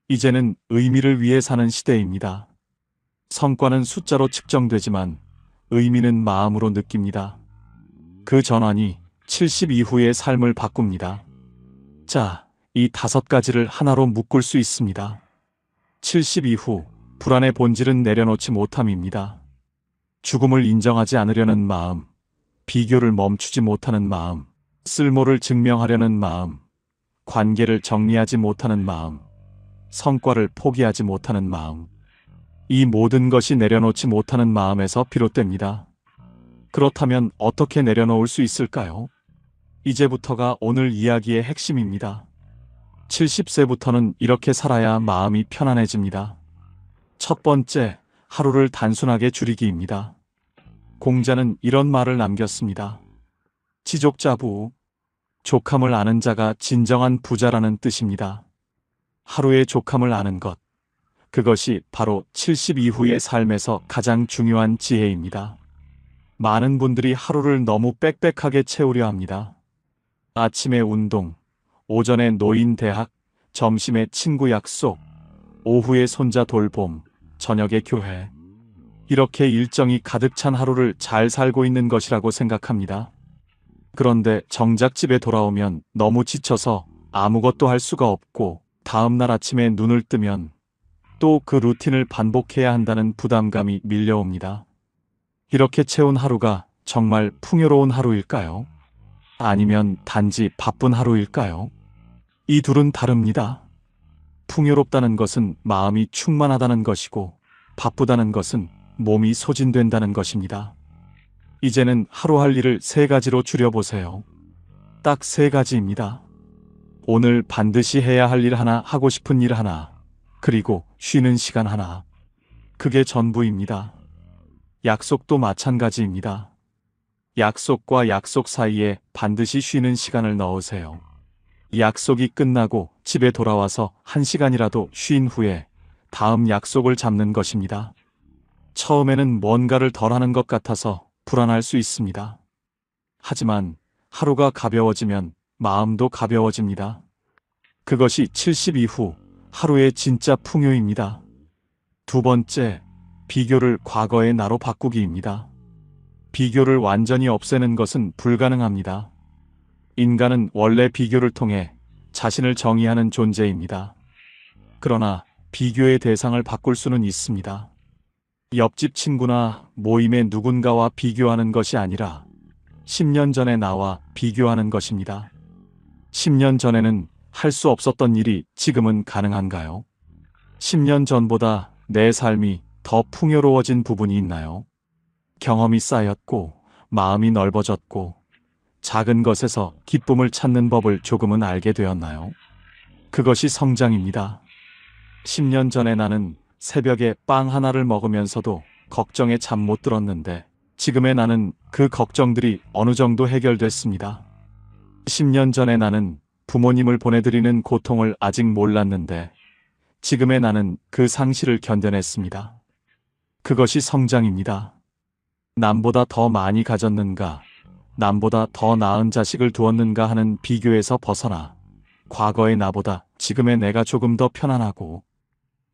이제는 의미를 위해 사는 시대입니다. 성과는 숫자로 측정되지만 의미는 마음으로 느낍니다. 그 전환이 70 이후의 삶을 바꿉니다. 자, 이 5가지를 하나로 묶을 수 있습니다. 70 이후 불안의 본질은 내려놓지 못함입니다. 죽음을 인정하지 않으려는 마음, 비교를 멈추지 못하는 마음, 쓸모를 증명하려는 마음, 관계를 정리하지 못하는 마음, 성과를 포기하지 못하는 마음. 이 모든 것이 내려놓지 못하는 마음에서 비롯됩니다. 그렇다면 어떻게 내려놓을 수 있을까요? 이제부터가 오늘 이야기의 핵심입니다. 70세부터는 이렇게 살아야 마음이 편안해집니다. 첫 번째, 하루를 단순하게 줄이기입니다. 공자는 이런 말을 남겼습니다. 지족자부, 족함을 아는 자가 진정한 부자라는 뜻입니다. 하루의 족함을 아는 것, 그것이 바로 70 이후의 삶에서 가장 중요한 지혜입니다. 많은 분들이 하루를 너무 빽빽하게 채우려 합니다. 아침에 운동, 오전에 노인 대학, 점심에 친구 약속, 오후에 손자 돌봄, 저녁에 교회. 이렇게 일정이 가득 찬 하루를 잘 살고 있는 것이라고 생각합니다. 그런데 정작 집에 돌아오면 너무 지쳐서 아무것도 할 수가 없고 다음날 아침에 눈을 뜨면 또 그 루틴을 반복해야 한다는 부담감이 밀려옵니다. 이렇게 채운 하루가 정말 풍요로운 하루일까요? 아니면 단지 바쁜 하루일까요? 이 둘은 다릅니다. 풍요롭다는 것은 마음이 충만하다는 것이고 바쁘다는 것은 몸이 소진된다는 것입니다. 이제는 하루 할 일을 3가지로 줄여보세요. 딱 3가지입니다. 오늘 반드시 해야 할 일 하나, 하고 싶은 일 하나, 그리고 쉬는 시간 하나. 그게 전부입니다. 약속도 마찬가지입니다. 약속과 약속 사이에 반드시 쉬는 시간을 넣으세요. 약속이 끝나고 집에 돌아와서 1시간이라도 쉰 후에 다음 약속을 잡는 것입니다. 처음에는 뭔가를 덜 하는 것 같아서 불안할 수 있습니다. 하지만 하루가 가벼워지면 마음도 가벼워집니다. 그것이 70 이후 하루의 진짜 풍요입니다. 두 번째, 비교를 과거의 나로 바꾸기입니다. 비교를 완전히 없애는 것은 불가능합니다. 인간은 원래 비교를 통해 자신을 정의하는 존재입니다. 그러나 비교의 대상을 바꿀 수는 있습니다. 옆집 친구나 모임의 누군가와 비교하는 것이 아니라 10년 전의 나와 비교하는 것입니다. 10년 전에는 할 수 없었던 일이 지금은 가능한가요? 10년 전보다 내 삶이 더 풍요로워진 부분이 있나요? 경험이 쌓였고 마음이 넓어졌고 작은 것에서 기쁨을 찾는 법을 조금은 알게 되었나요? 그것이 성장입니다. 10년 전에 나는 새벽에 빵 하나를 먹으면서도 걱정에 잠 못 들었는데 지금의 나는 그 걱정들이 어느 정도 해결됐습니다. 10년 전에 나는 부모님을 보내드리는 고통을 아직 몰랐는데 지금의 나는 그 상실을 견뎌냈습니다. 그것이 성장입니다. 남보다 더 많이 가졌는가, 남보다 더 나은 자식을 두었는가 하는 비교에서 벗어나 과거의 나보다 지금의 내가 조금 더 편안하고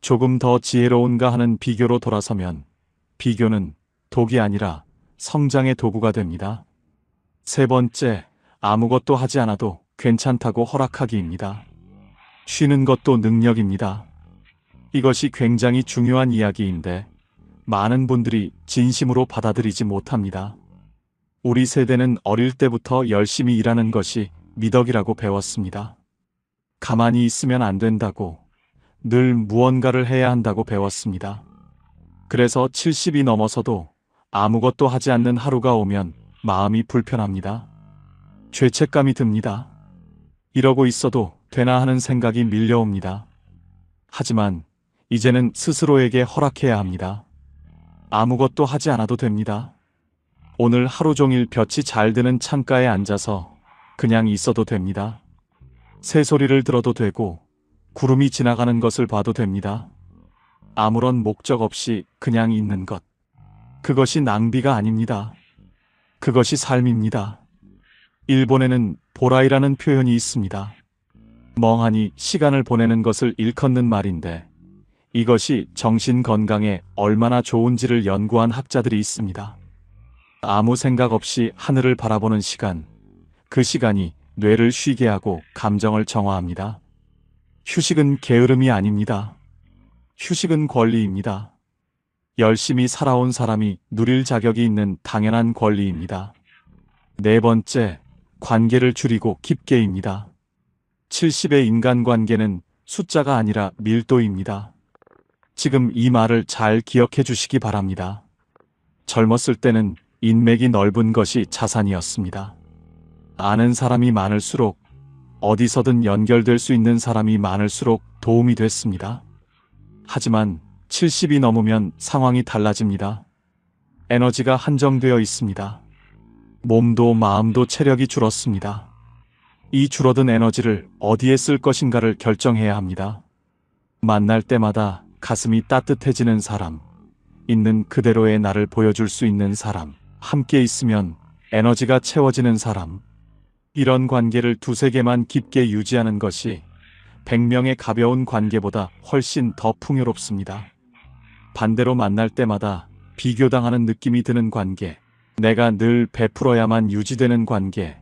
조금 더 지혜로운가 하는 비교로 돌아서면 비교는 독이 아니라 성장의 도구가 됩니다. 세 번째, 아무것도 하지 않아도 괜찮다고 허락하기입니다. 쉬는 것도 능력입니다. 이것이 굉장히 중요한 이야기인데 많은 분들이 진심으로 받아들이지 못합니다. 우리 세대는 어릴 때부터 열심히 일하는 것이 미덕이라고 배웠습니다. 가만히 있으면 안 된다고, 늘 무언가를 해야 한다고 배웠습니다. 그래서 70이 넘어서도 아무것도 하지 않는 하루가 오면 마음이 불편합니다. 죄책감이 듭니다. 이러고 있어도 되나 하는 생각이 밀려옵니다. 하지만 이제는 스스로에게 허락해야 합니다. 아무것도 하지 않아도 됩니다. 오늘 하루 종일 볕이 잘 드는 창가에 앉아서 그냥 있어도 됩니다. 새소리를 들어도 되고 구름이 지나가는 것을 봐도 됩니다. 아무런 목적 없이 그냥 있는 것. 그것이 낭비가 아닙니다. 그것이 삶입니다. 일본에는 보라이라는 표현이 있습니다. 멍하니 시간을 보내는 것을 일컫는 말인데 이것이 정신 건강에 얼마나 좋은지를 연구한 학자들이 있습니다. 아무 생각 없이 하늘을 바라보는 시간, 그 시간이 뇌를 쉬게 하고 감정을 정화합니다. 휴식은 게으름이 아닙니다. 휴식은 권리입니다. 열심히 살아온 사람이 누릴 자격이 있는 당연한 권리입니다. 네 번째, 관계를 줄이고 깊게입니다. 70의 인간관계는 숫자가 아니라 밀도입니다. 지금 이 말을 잘 기억해 주시기 바랍니다. 젊었을 때는 인맥이 넓은 것이 자산이었습니다. 아는 사람이 많을수록, 어디서든 연결될 수 있는 사람이 많을수록 도움이 됐습니다. 하지만 70이 넘으면 상황이 달라집니다. 에너지가 한정되어 있습니다. 몸도 마음도 체력이 줄었습니다. 이 줄어든 에너지를 어디에 쓸 것인가를 결정해야 합니다. 만날 때마다 가슴이 따뜻해지는 사람, 있는 그대로의 나를 보여줄 수 있는 사람, 함께 있으면 에너지가 채워지는 사람, 이런 관계를 두세 개만 깊게 유지하는 것이 100명의 가벼운 관계보다 훨씬 더 풍요롭습니다. 반대로 만날 때마다 비교당하는 느낌이 드는 관계, 내가 늘 베풀어야만 유지되는 관계,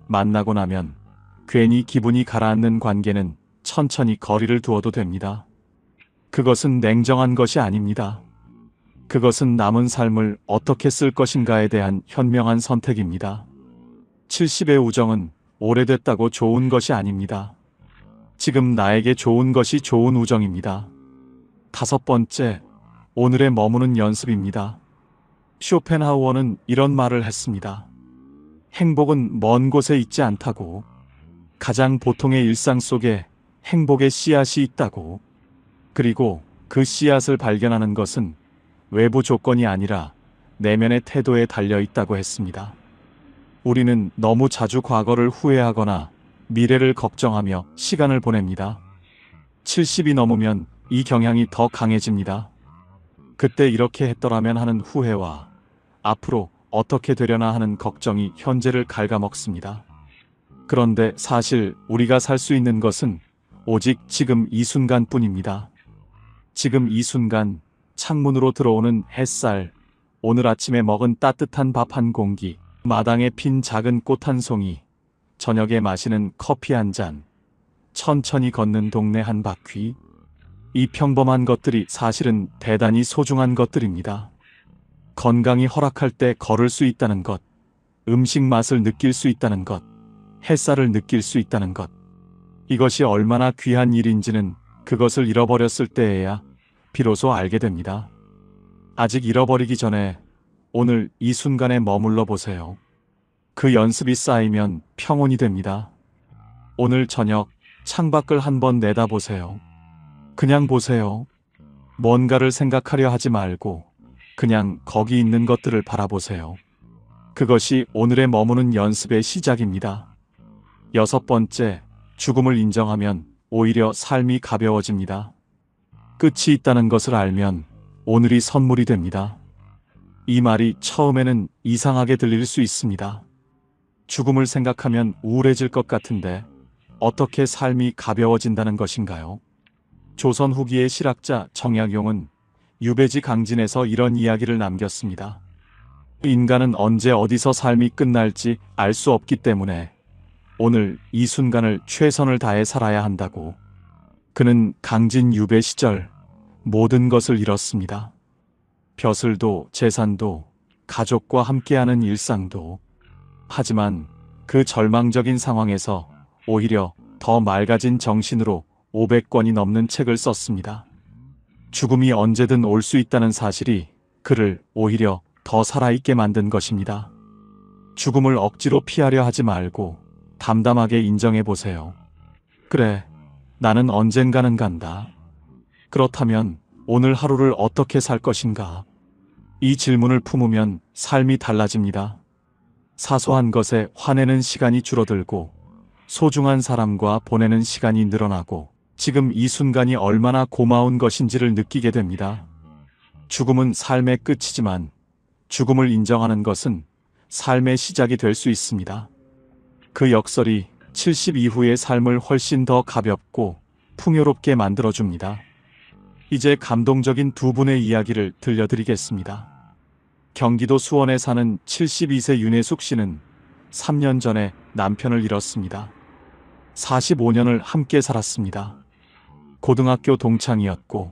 만나고 나면 괜히 기분이 가라앉는 관계는 천천히 거리를 두어도 됩니다. 그것은 냉정한 것이 아닙니다. 그것은 남은 삶을 어떻게 쓸 것인가에 대한 현명한 선택입니다. 70의 우정은 오래됐다고 좋은 것이 아닙니다. 지금 나에게 좋은 것이 좋은 우정입니다. 5번째, 오늘에 머무는 연습입니다. 쇼펜하우어는 이런 말을 했습니다. 행복은 먼 곳에 있지 않다고, 가장 보통의 일상 속에 행복의 씨앗이 있다고, 그리고 그 씨앗을 발견하는 것은 외부 조건이 아니라 내면의 태도에 달려 있다고 했습니다. 우리는 너무 자주 과거를 후회하거나 미래를 걱정하며 시간을 보냅니다. 70이 넘으면 이 경향이 더 강해집니다. 그때 이렇게 했더라면 하는 후회와 앞으로 어떻게 되려나 하는 걱정이 현재를 갉아먹습니다. 그런데 사실 우리가 살 수 있는 것은 오직 지금 이 순간뿐입니다. 지금 이 순간, 창문으로 들어오는 햇살, 오늘 아침에 먹은 따뜻한 밥 한 공기, 마당에 핀 작은 꽃 한 송이, 저녁에 마시는 커피 한 잔, 천천히 걷는 동네 한 바퀴, 이 평범한 것들이 사실은 대단히 소중한 것들입니다. 건강이 허락할 때 걸을 수 있다는 것, 음식 맛을 느낄 수 있다는 것, 햇살을 느낄 수 있다는 것, 이것이 얼마나 귀한 일인지는 그것을 잃어버렸을 때에야 비로소 알게 됩니다. 아직 잃어버리기 전에 오늘 이 순간에 머물러 보세요. 그 연습이 쌓이면 평온이 됩니다. 오늘 저녁 창밖을 한번 내다보세요. 그냥 보세요. 뭔가를 생각하려 하지 말고 그냥 거기 있는 것들을 바라보세요. 그것이 오늘의 머무는 연습의 시작입니다. 6번째, 죽음을 인정하면 오히려 삶이 가벼워집니다. 끝이 있다는 것을 알면 오늘이 선물이 됩니다. 이 말이 처음에는 이상하게 들릴 수 있습니다. 죽음을 생각하면 우울해질 것 같은데 어떻게 삶이 가벼워진다는 것인가요? 조선 후기의 실학자 정약용은 유배지 강진에서 이런 이야기를 남겼습니다. 인간은 언제 어디서 삶이 끝날지 알 수 없기 때문에 오늘 이 순간을 최선을 다해 살아야 한다고. 그는 강진 유배 시절 모든 것을 잃었습니다. 벼슬도 재산도 가족과 함께하는 일상도. 하지만 그 절망적인 상황에서 오히려 더 맑아진 정신으로 500권이 넘는 책을 썼습니다. 죽음이 언제든 올 수 있다는 사실이 그를 오히려 더 살아있게 만든 것입니다. 죽음을 억지로 피하려 하지 말고 담담하게 인정해 보세요. 그래, 나는 언젠가는 간다. 그렇다면 오늘 하루를 어떻게 살 것인가? 이 질문을 품으면 삶이 달라집니다. 사소한 것에 화내는 시간이 줄어들고 소중한 사람과 보내는 시간이 늘어나고 지금 이 순간이 얼마나 고마운 것인지를 느끼게 됩니다. 죽음은 삶의 끝이지만 죽음을 인정하는 것은 삶의 시작이 될 수 있습니다. 그 역설이 70 이후의 삶을 훨씬 더 가볍고 풍요롭게 만들어줍니다. 이제 감동적인 두 분의 이야기를 들려드리겠습니다. 경기도 수원에 사는 72세 윤혜숙 씨는 3년 전에 남편을 잃었습니다. 45년을 함께 살았습니다. 고등학교 동창이었고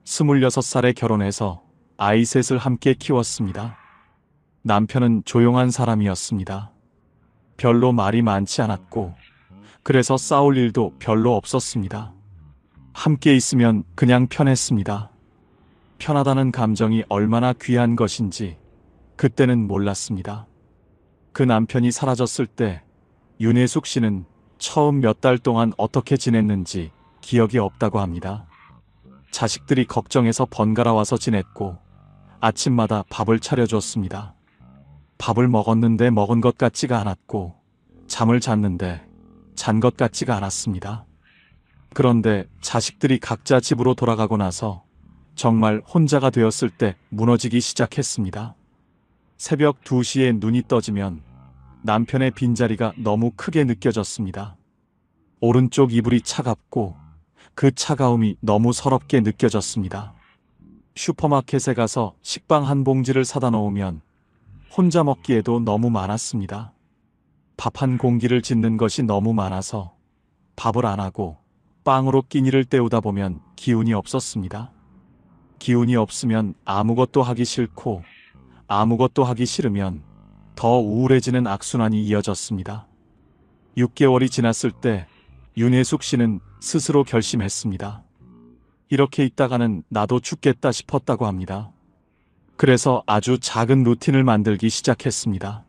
26살에 결혼해서 아이 셋을 함께 키웠습니다. 남편은 조용한 사람이었습니다. 별로 말이 많지 않았고 그래서 싸울 일도 별로 없었습니다. 함께 있으면 그냥 편했습니다. 편하다는 감정이 얼마나 귀한 것인지 그때는 몰랐습니다. 그 남편이 사라졌을 때 윤혜숙 씨는 처음 몇 달 동안 어떻게 지냈는지 기억이 없다고 합니다. 자식들이 걱정해서 번갈아 와서 지냈고 아침마다 밥을 차려줬습니다. 밥을 먹었는데 먹은 것 같지가 않았고 잠을 잤는데 잔 것 같지가 않았습니다. 그런데 자식들이 각자 집으로 돌아가고 나서 정말 혼자가 되었을 때 무너지기 시작했습니다. 새벽 2시에 눈이 떠지면 남편의 빈자리가 너무 크게 느껴졌습니다. 오른쪽 이불이 차갑고 그 차가움이 너무 서럽게 느껴졌습니다. 슈퍼마켓에 가서 식빵 한 봉지를 사다 놓으면 혼자 먹기에도 너무 많았습니다. 밥 한 공기를 짓는 것이 너무 많아서 밥을 안 하고 빵으로 끼니를 때우다 보면 기운이 없었습니다. 기운이 없으면 아무것도 하기 싫고 아무것도 하기 싫으면 더 우울해지는 악순환이 이어졌습니다. 6개월이 지났을 때 윤혜숙 씨는 스스로 결심했습니다. 이렇게 있다가는 나도 죽겠다 싶었다고 합니다. 그래서 아주 작은 루틴을 만들기 시작했습니다.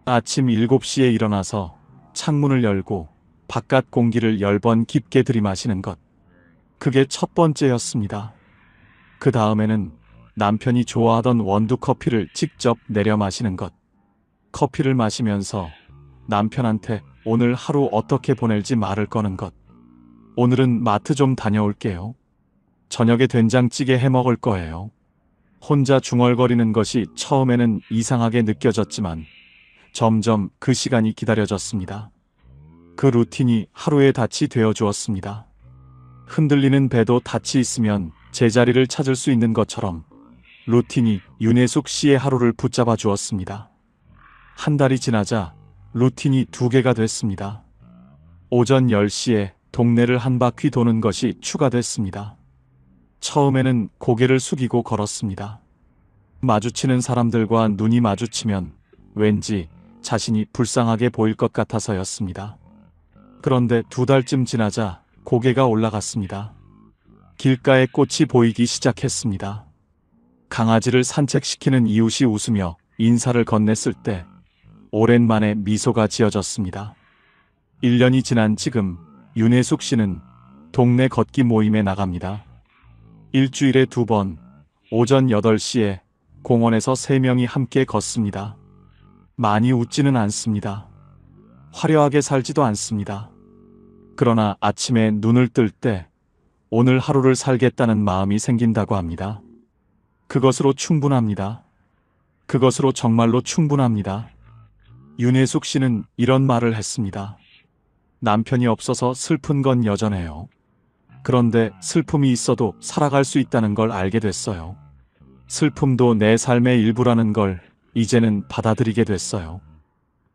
아침 7시에 일어나서 창문을 열고 바깥 공기를 10번 깊게 들이마시는 것. 그게 첫 번째였습니다. 그 다음에는 남편이 좋아하던 원두 커피를 직접 내려 마시는 것. 커피를 마시면서 남편한테 오늘 하루 어떻게 보낼지 말을 거는 것. 오늘은 마트 좀 다녀올게요. 저녁에 된장찌개 해 먹을 거예요. 혼자 중얼거리는 것이 처음에는 이상하게 느껴졌지만 점점 그 시간이 기다려졌습니다. 그 루틴이 하루의 닻이 되어 주었습니다. 흔들리는 배도 닻이 있으면 제자리를 찾을 수 있는 것처럼 루틴이 윤혜숙 씨의 하루를 붙잡아 주었습니다. 한 달이 지나자 루틴이 2개가 됐습니다. 오전 10시에 동네를 한 바퀴 도는 것이 추가됐습니다. 처음에는 고개를 숙이고 걸었습니다. 마주치는 사람들과 눈이 마주치면 왠지 자신이 불쌍하게 보일 것 같아서였습니다. 그런데 2달쯤 지나자 고개가 올라갔습니다. 길가에 꽃이 보이기 시작했습니다. 강아지를 산책시키는 이웃이 웃으며 인사를 건넸을 때 오랜만에 미소가 지어졌습니다. 1년이 지난 지금 윤혜숙 씨는 동네 걷기 모임에 나갑니다. 일주일에 2번 오전 8시에 공원에서 3명이 함께 걷습니다. 많이 웃지는 않습니다. 화려하게 살지도 않습니다. 그러나 아침에 눈을 뜰 때 오늘 하루를 살겠다는 마음이 생긴다고 합니다. 그것으로 충분합니다. 그것으로 정말로 충분합니다. 윤혜숙 씨는 이런 말을 했습니다. 남편이 없어서 슬픈 건 여전해요. 그런데 슬픔이 있어도 살아갈 수 있다는 걸 알게 됐어요. 슬픔도 내 삶의 일부라는 걸 이제는 받아들이게 됐어요.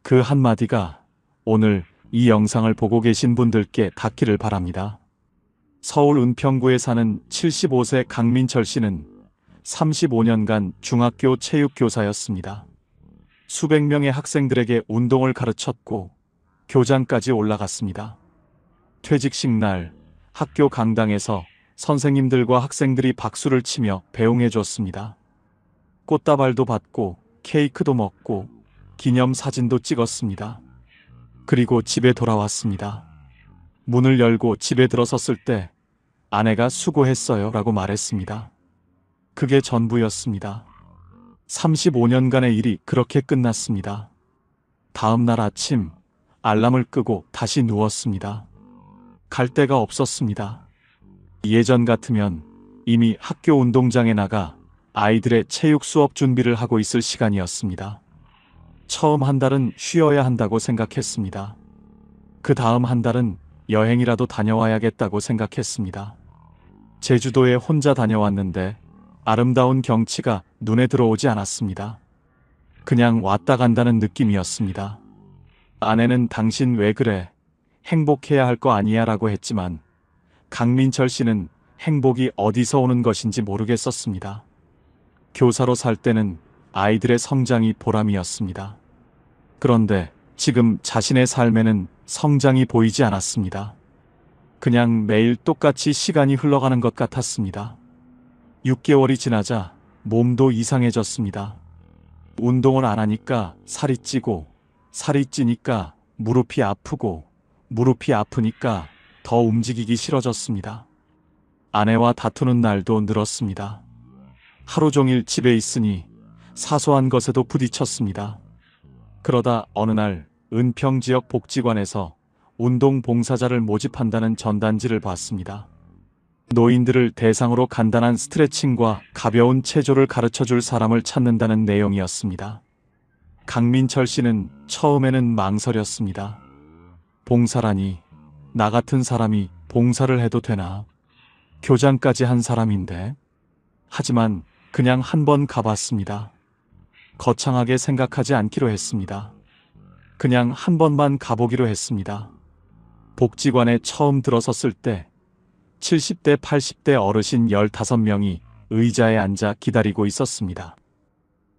그 한마디가 오늘 이 영상을 보고 계신 분들께 닿기를 바랍니다. 서울 은평구에 사는 75세 강민철 씨는 35년간 중학교 체육교사였습니다. 수백 명의 학생들에게 운동을 가르쳤고 교장까지 올라갔습니다. 퇴직식 날 학교 강당에서 선생님들과 학생들이 박수를 치며 배웅해 줬습니다. 꽃다발도 받고 케이크도 먹고 기념사진도 찍었습니다. 그리고 집에 돌아왔습니다. 문을 열고 집에 들어섰을 때 아내가 수고했어요 라고 말했습니다. 그게 전부였습니다. 35년간의 일이 그렇게 끝났습니다. 다음 날 아침 알람을 끄고 다시 누웠습니다. 갈 데가 없었습니다. 예전 같으면 이미 학교 운동장에 나가 아이들의 체육 수업 준비를 하고 있을 시간이었습니다. 처음 한 달은 쉬어야 한다고 생각했습니다. 그 다음 한 달은 여행이라도 다녀와야겠다고 생각했습니다. 제주도에 혼자 다녀왔는데 아름다운 경치가 눈에 들어오지 않았습니다. 그냥 왔다 간다는 느낌이었습니다. 아내는 당신 왜 그래? 행복해야 할 거 아니야 라고 했지만 강민철 씨는 행복이 어디서 오는 것인지 모르겠었습니다. 교사로 살 때는 아이들의 성장이 보람이었습니다. 그런데 지금 자신의 삶에는 성장이 보이지 않았습니다. 그냥 매일 똑같이 시간이 흘러가는 것 같았습니다. 6개월이 지나자 몸도 이상해졌습니다. 운동을 안 하니까 살이 찌고, 살이 찌니까 무릎이 아프고, 무릎이 아프니까 더 움직이기 싫어졌습니다. 아내와 다투는 날도 늘었습니다. 하루 종일 집에 있으니 사소한 것에도 부딪혔습니다. 그러다 어느 날 은평 지역 복지관에서 운동 봉사자를 모집한다는 전단지를 봤습니다. 노인들을 대상으로 간단한 스트레칭과 가벼운 체조를 가르쳐줄 사람을 찾는다는 내용이었습니다. 강민철 씨는 처음에는 망설였습니다. 봉사라니, 나 같은 사람이 봉사를 해도 되나? 교장까지 한 사람인데. 하지만 그냥 한번 가봤습니다. 거창하게 생각하지 않기로 했습니다. 그냥 한 번만 가보기로 했습니다. 복지관에 처음 들어섰을 때 70대, 80대 어르신 15명이 의자에 앉아 기다리고 있었습니다.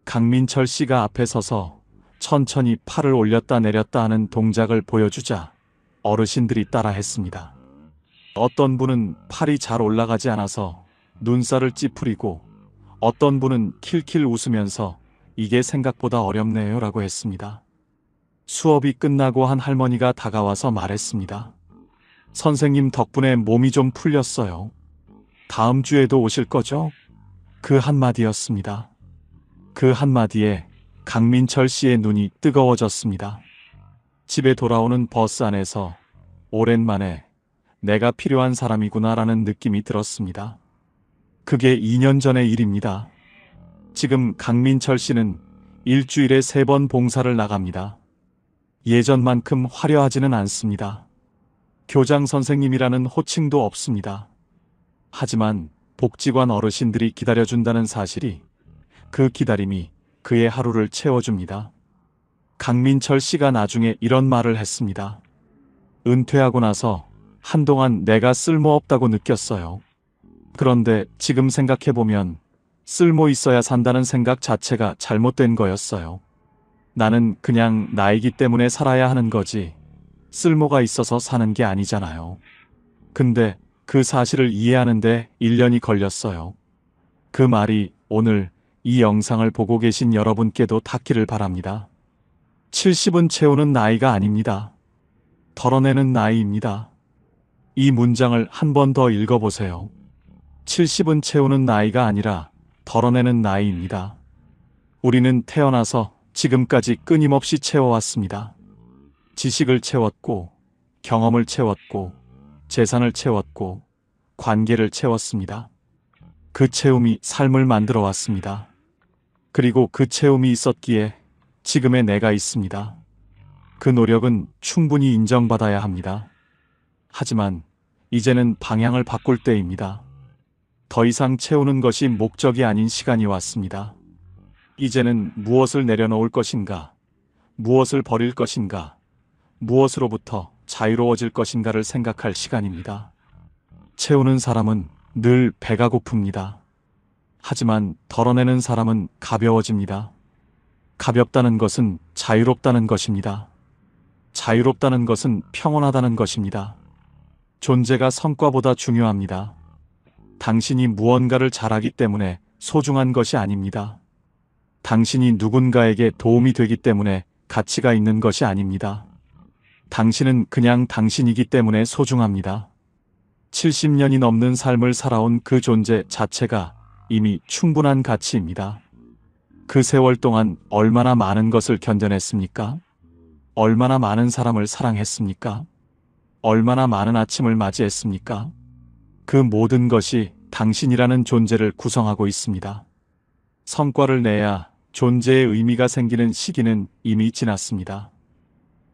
강민철 씨가 앞에 서서 천천히 팔을 올렸다 내렸다 하는 동작을 보여주자 어르신들이 따라 했습니다. 어떤 분은 팔이 잘 올라가지 않아서 눈살을 찌푸리고, 어떤 분은 킬킬 웃으면서 이게 생각보다 어렵네요 라고 했습니다. 수업이 끝나고 한 할머니가 다가와서 말했습니다. 선생님 덕분에 몸이 좀 풀렸어요. 다음 주에도 오실 거죠? 그 한마디였습니다. 그 한마디에 강민철 씨의 눈이 뜨거워졌습니다. 집에 돌아오는 버스 안에서 오랜만에 내가 필요한 사람이구나라는 느낌이 들었습니다. 그게 2년 전의 일입니다. 지금 강민철 씨는 일주일에 3번 봉사를 나갑니다. 예전만큼 화려하지는 않습니다. 교장 선생님이라는 호칭도 없습니다. 하지만 복지관 어르신들이 기다려준다는 사실이, 그 기다림이 그의 하루를 채워줍니다. 강민철 씨가 나중에 이런 말을 했습니다. 은퇴하고 나서 한동안 내가 쓸모없다고 느꼈어요. 그런데 지금 생각해보면 쓸모 있어야 산다는 생각 자체가 잘못된 거였어요. 나는 그냥 나이기 때문에 살아야 하는 거지 쓸모가 있어서 사는 게 아니잖아요. 근데 그 사실을 이해하는데 1년이 걸렸어요. 그 말이 오늘 이 영상을 보고 계신 여러분께도 닿기를 바랍니다. 70은 채우는 나이가 아닙니다. 덜어내는 나이입니다. 이 문장을 한 번 더 읽어보세요. 70은 채우는 나이가 아니라 덜어내는 나이입니다. 우리는 태어나서 지금까지 끊임없이 채워왔습니다. 지식을 채웠고, 경험을 채웠고, 재산을 채웠고, 관계를 채웠습니다. 그 채움이 삶을 만들어 왔습니다. 그리고 그 채움이 있었기에 지금의 내가 있습니다. 그 노력은 충분히 인정받아야 합니다. 하지만 이제는 방향을 바꿀 때입니다. 더 이상 채우는 것이 목적이 아닌 시간이 왔습니다. 이제는 무엇을 내려놓을 것인가, 무엇을 버릴 것인가, 무엇으로부터 자유로워질 것인가를 생각할 시간입니다. 채우는 사람은 늘 배가 고픕니다. 하지만 덜어내는 사람은 가벼워집니다. 가볍다는 것은 자유롭다는 것입니다. 자유롭다는 것은 평온하다는 것입니다. 존재가 성과보다 중요합니다. 당신이 무언가를 잘하기 때문에 소중한 것이 아닙니다. 당신이 누군가에게 도움이 되기 때문에 가치가 있는 것이 아닙니다. 당신은 그냥 당신이기 때문에 소중합니다. 70년이 넘는 삶을 살아온 그 존재 자체가 이미 충분한 가치입니다. 그 세월 동안 얼마나 많은 것을 견뎌냈습니까? 얼마나 많은 사람을 사랑했습니까? 얼마나 많은 아침을 맞이했습니까? 그 모든 것이 당신이라는 존재를 구성하고 있습니다. 성과를 내야 존재의 의미가 생기는 시기는 이미 지났습니다.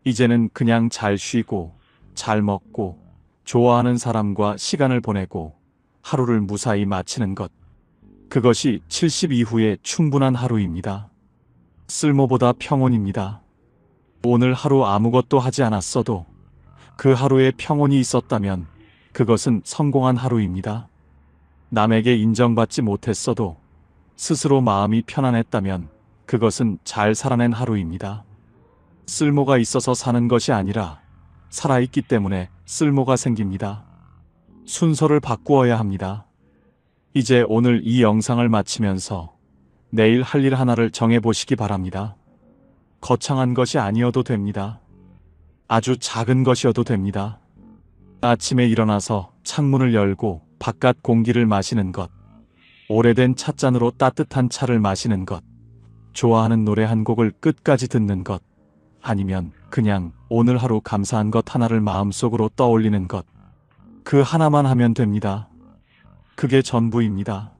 이제는 그냥 잘 쉬고, 잘 먹고, 좋아하는 사람과 시간을 보내고, 하루를 무사히 마치는 것. 그것이 70 이후의 충분한 하루입니다. 쓸모보다 평온입니다. 오늘 하루 아무것도 하지 않았어도 그 하루에 평온이 있었다면 그것은 성공한 하루입니다. 남에게 인정받지 못했어도 스스로 마음이 편안했다면 그것은 잘 살아낸 하루입니다. 쓸모가 있어서 사는 것이 아니라 살아있기 때문에 쓸모가 생깁니다. 순서를 바꾸어야 합니다. 이제 오늘 이 영상을 마치면서 내일 할 일 하나를 정해보시기 바랍니다. 거창한 것이 아니어도 됩니다. 아주 작은 것이어도 됩니다. 아침에 일어나서 창문을 열고 바깥 공기를 마시는 것, 오래된 찻잔으로 따뜻한 차를 마시는 것, 좋아하는 노래 한 곡을 끝까지 듣는 것, 아니면 그냥 오늘 하루 감사한 것 하나를 마음속으로 떠올리는 것, 그 하나만 하면 됩니다. 그게 전부입니다.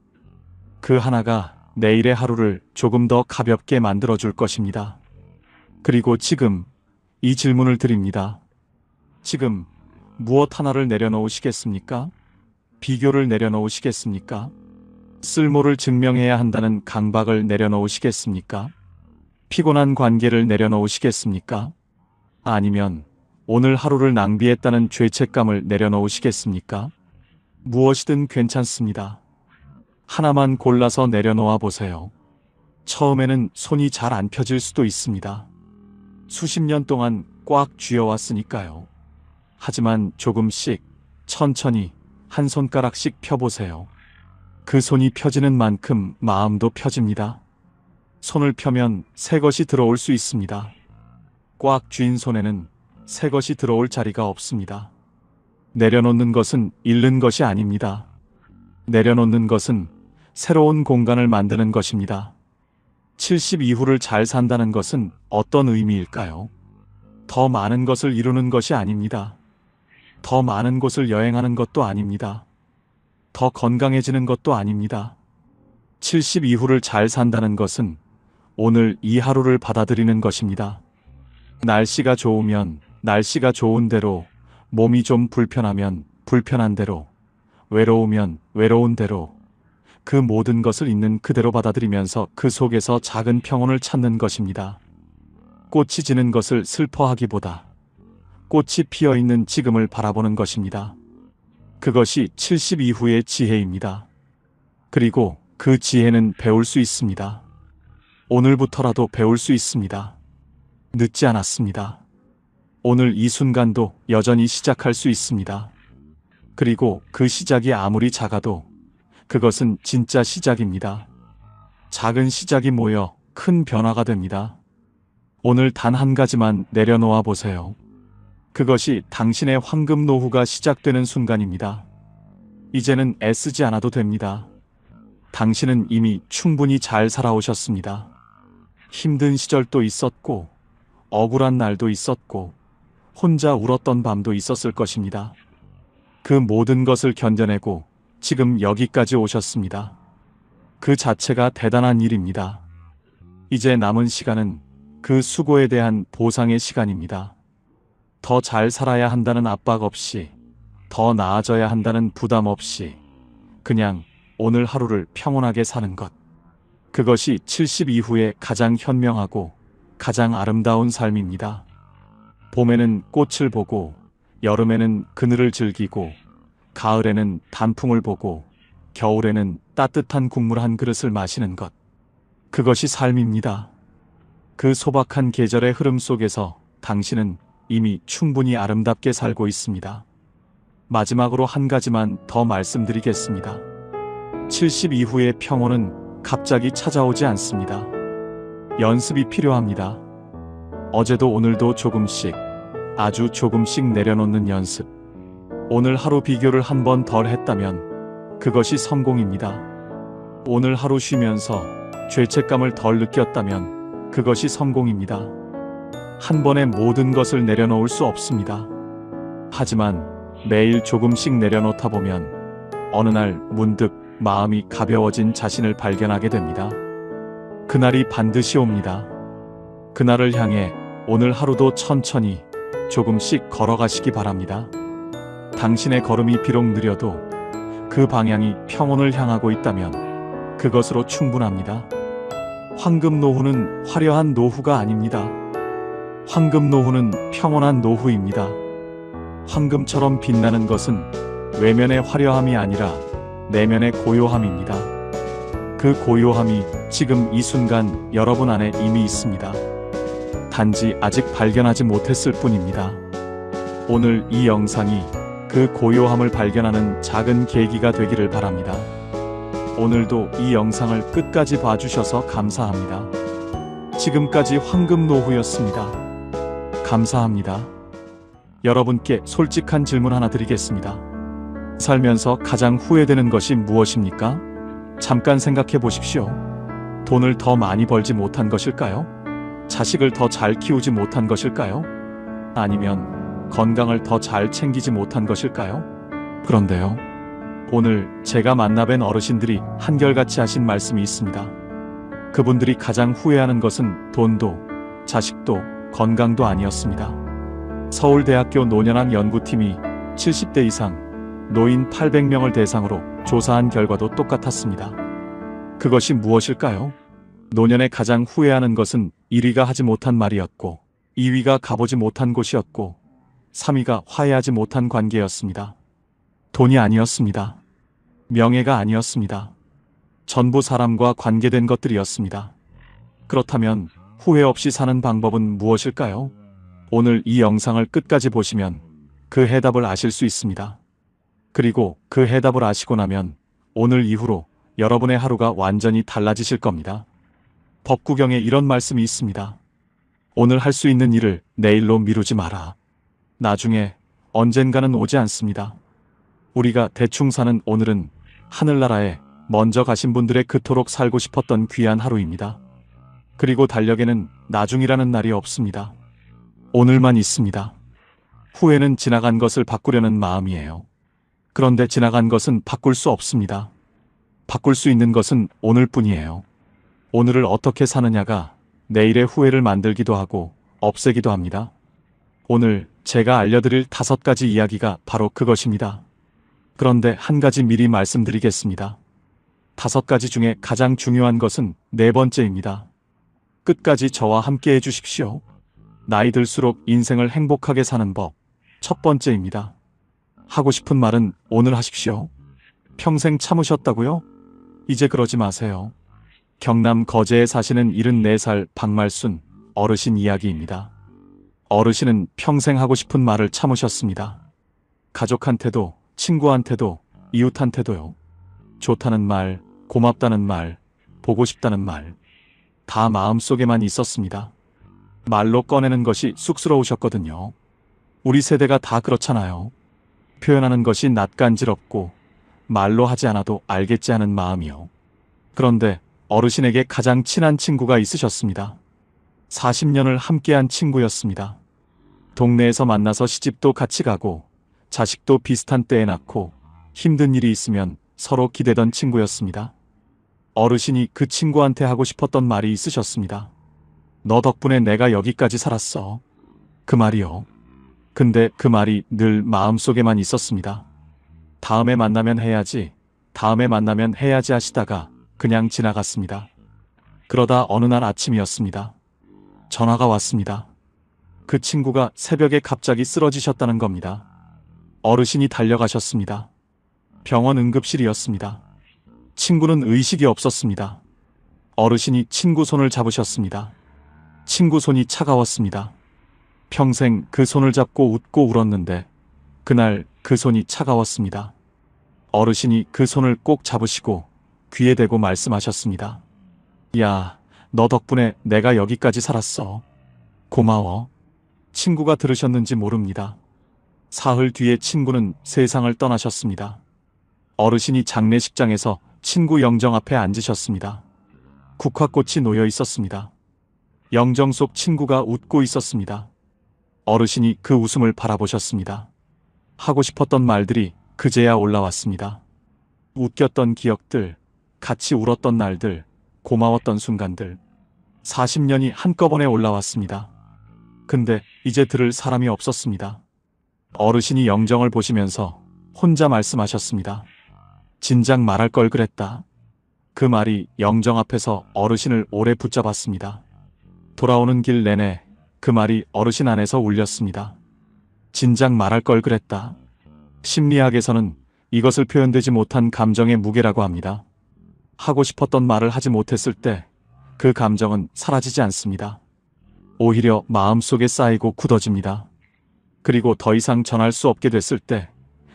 그 하나가 내일의 하루를 조금 더 가볍게 만들어줄 것입니다. 그리고 지금 이 질문을 드립니다. 지금 무엇 하나를 내려놓으시겠습니까? 비교를 내려놓으시겠습니까? 쓸모를 증명해야 한다는 강박을 내려놓으시겠습니까? 피곤한 관계를 내려놓으시겠습니까? 아니면 오늘 하루를 낭비했다는 죄책감을 내려놓으시겠습니까? 무엇이든 괜찮습니다. 하나만 골라서 내려놓아 보세요. 처음에는 손이 잘 안 펴질 수도 있습니다. 수십 년 동안 꽉 쥐어왔으니까요. 하지만 조금씩, 천천히 한 손가락씩 펴보세요. 그 손이 펴지는 만큼 마음도 펴집니다. 손을 펴면 새 것이 들어올 수 있습니다. 꽉 쥔 손에는 새 것이 들어올 자리가 없습니다. 내려놓는 것은 잃는 것이 아닙니다. 내려놓는 것은 새로운 공간을 만드는 것입니다. 70 이후를 잘 산다는 것은 어떤 의미일까요? 더 많은 것을 이루는 것이 아닙니다. 더 많은 곳을 여행하는 것도 아닙니다. 더 건강해지는 것도 아닙니다. 70 이후를 잘 산다는 것은 오늘 이 하루를 받아들이는 것입니다. 날씨가 좋으면 날씨가 좋은 대로, 몸이 좀 불편하면 불편한 대로, 외로우면 외로운 대로, 그 모든 것을 있는 그대로 받아들이면서 그 속에서 작은 평온을 찾는 것입니다. 꽃이 지는 것을 슬퍼하기보다 꽃이 피어있는 지금을 바라보는 것입니다. 그것이 70 이후의 지혜입니다. 그리고 그 지혜는 배울 수 있습니다. 오늘부터라도 배울 수 있습니다. 늦지 않았습니다. 오늘 이 순간도 여전히 시작할 수 있습니다. 그리고 그 시작이 아무리 작아도 그것은 진짜 시작입니다. 작은 시작이 모여 큰 변화가 됩니다. 오늘 단 한 가지만 내려놓아 보세요. 그것이 당신의 황금 노후가 시작되는 순간입니다. 이제는 애쓰지 않아도 됩니다. 당신은 이미 충분히 잘 살아오셨습니다. 힘든 시절도 있었고, 억울한 날도 있었고, 혼자 울었던 밤도 있었을 것입니다. 그 모든 것을 견뎌내고 지금 여기까지 오셨습니다. 그 자체가 대단한 일입니다. 이제 남은 시간은 그 수고에 대한 보상의 시간입니다. 더 잘 살아야 한다는 압박 없이, 더 나아져야 한다는 부담 없이, 그냥 오늘 하루를 평온하게 사는 것. 그것이 70 이후에 가장 현명하고 가장 아름다운 삶입니다. 봄에는 꽃을 보고, 여름에는 그늘을 즐기고, 가을에는 단풍을 보고, 겨울에는 따뜻한 국물 한 그릇을 마시는 것. 그것이 삶입니다. 그 소박한 계절의 흐름 속에서 당신은 이미 충분히 아름답게 살고 있습니다. 마지막으로 한 가지만 더 말씀드리겠습니다. 70 이후의 평온은 갑자기 찾아오지 않습니다. 연습이 필요합니다. 어제도 오늘도 조금씩, 아주 조금씩 내려놓는 연습. 오늘 하루 비교를 한 번 덜 했다면 그것이 성공입니다. 오늘 하루 쉬면서 죄책감을 덜 느꼈다면 그것이 성공입니다. 한 번에 모든 것을 내려놓을 수 없습니다. 하지만 매일 조금씩 내려놓다 보면 어느 날 문득 마음이 가벼워진 자신을 발견하게 됩니다. 그날이 반드시 옵니다. 그날을 향해 오늘 하루도 천천히 조금씩 걸어가시기 바랍니다. 당신의 걸음이 비록 느려도 그 방향이 평온을 향하고 있다면 그것으로 충분합니다. 황금 노후는 화려한 노후가 아닙니다. 황금 노후는 평온한 노후입니다. 황금처럼 빛나는 것은 외면의 화려함이 아니라 내면의 고요함입니다. 그 고요함이 지금 이 순간 여러분 안에 이미 있습니다. 단지 아직 발견하지 못했을 뿐입니다. 오늘 이 영상이 그 고요함을 발견하는 작은 계기가 되기를 바랍니다. 오늘도 이 영상을 끝까지 봐주셔서 감사합니다. 지금까지 황금노후였습니다. 감사합니다. 여러분께 솔직한 질문 하나 드리겠습니다. 살면서 가장 후회되는 것이 무엇입니까? 잠깐 생각해 보십시오. 돈을 더 많이 벌지 못한 것일까요? 자식을 더 잘 키우지 못한 것일까요? 아니면 건강을 더 잘 챙기지 못한 것일까요? 그런데요, 오늘 제가 만나뵌 어르신들이 한결같이 하신 말씀이 있습니다. 그분들이 가장 후회하는 것은 돈도, 자식도, 건강도 아니었습니다. 서울대학교 노년한 연구팀이 70대 이상 노인 800명을 대상으로 조사한 결과도 똑같았습니다. 그것이 무엇일까요? 노년에 가장 후회하는 것은 1위가 하지 못한 말이었고, 2위가 가보지 못한 곳이었고, 3위가 화해하지 못한 관계였습니다. 돈이 아니었습니다. 명예가 아니었습니다. 전부 사람과 관계된 것들이었습니다. 그렇다면 후회 없이 사는 방법은 무엇일까요? 오늘 이 영상을 끝까지 보시면 그 해답을 아실 수 있습니다. 그리고 그 해답을 아시고 나면 오늘 이후로 여러분의 하루가 완전히 달라지실 겁니다. 법구경에 이런 말씀이 있습니다. 오늘 할 수 있는 일을 내일로 미루지 마라. 나중에 언젠가는 오지 않습니다. 우리가 대충 사는 오늘은 하늘나라에 먼저 가신 분들의 그토록 살고 싶었던 귀한 하루입니다. 그리고 달력에는 나중이라는 날이 없습니다. 오늘만 있습니다. 후회는 지나간 것을 바꾸려는 마음이에요. 그런데 지나간 것은 바꿀 수 없습니다. 바꿀 수 있는 것은 오늘뿐이에요. 오늘을 어떻게 사느냐가 내일의 후회를 만들기도 하고 없애기도 합니다. 오늘 제가 알려드릴 5가지 이야기가 바로 그것입니다. 그런데 한 가지 미리 말씀드리겠습니다. 5가지 중에 가장 중요한 것은 4번째입니다. 끝까지 저와 함께 해주십시오. 나이 들수록 인생을 행복하게 사는 법. 첫 번째입니다. 하고 싶은 말은 오늘 하십시오. 평생 참으셨다고요? 이제 그러지 마세요. 경남 거제에 사시는 74살 박말순 어르신 이야기입니다. 어르신은 평생 하고 싶은 말을 참으셨습니다. 가족한테도, 친구한테도, 이웃한테도요. 좋다는 말, 고맙다는 말, 보고 싶다는 말. 다 마음속에만 있었습니다. 말로 꺼내는 것이 쑥스러우셨거든요. 우리 세대가 다 그렇잖아요. 표현하는 것이 낯간지럽고 말로 하지 않아도 알겠지 하는 마음이요. 그런데 어르신에게 가장 친한 친구가 있으셨습니다. 40년을 함께한 친구였습니다. 동네에서 만나서 시집도 같이 가고 자식도 비슷한 때에 낳고 힘든 일이 있으면 서로 기대던 친구였습니다. 어르신이 그 친구한테 하고 싶었던 말이 있으셨습니다. 너 덕분에 내가 여기까지 살았어. 그 말이요. 근데 그 말이 늘 마음속에만 있었습니다. 다음에 만나면 해야지, 다음에 만나면 해야지 하시다가 그냥 지나갔습니다. 그러다 어느 날 아침이었습니다. 전화가 왔습니다. 그 친구가 새벽에 갑자기 쓰러지셨다는 겁니다. 어르신이 달려가셨습니다. 병원 응급실이었습니다. 친구는 의식이 없었습니다. 어르신이 친구 손을 잡으셨습니다. 친구 손이 차가웠습니다. 평생 그 손을 잡고 웃고 울었는데 그날 그 손이 차가웠습니다. 어르신이 그 손을 꼭 잡으시고 귀에 대고 말씀하셨습니다. 야, 너 덕분에 내가 여기까지 살았어. 고마워. 친구가 들으셨는지 모릅니다. 사흘 뒤에 친구는 세상을 떠나셨습니다. 어르신이 장례식장에서 친구 영정 앞에 앉으셨습니다. 국화꽃이 놓여 있었습니다. 영정 속 친구가 웃고 있었습니다. 어르신이 그 웃음을 바라보셨습니다. 하고 싶었던 말들이 그제야 올라왔습니다. 웃겼던 기억들, 같이 울었던 날들, 고마웠던 순간들. 40년이 한꺼번에 올라왔습니다. 근데 이제 들을 사람이 없었습니다. 어르신이 영정을 보시면서 혼자 말씀하셨습니다. 진작 말할 걸 그랬다. 그 말이 영정 앞에서 어르신을 오래 붙잡았습니다. 돌아오는 길 내내 그 말이 어르신 안에서 울렸습니다. 진작 말할 걸 그랬다. 심리학에서는 이것을 표현되지 못한 감정의 무게라고 합니다. 하고 싶었던 말을 하지 못했을 때 그 감정은 사라지지 않습니다. 오히려 마음속에 쌓이고 굳어집니다. 그리고 더 이상 전할 수 없게 됐을 때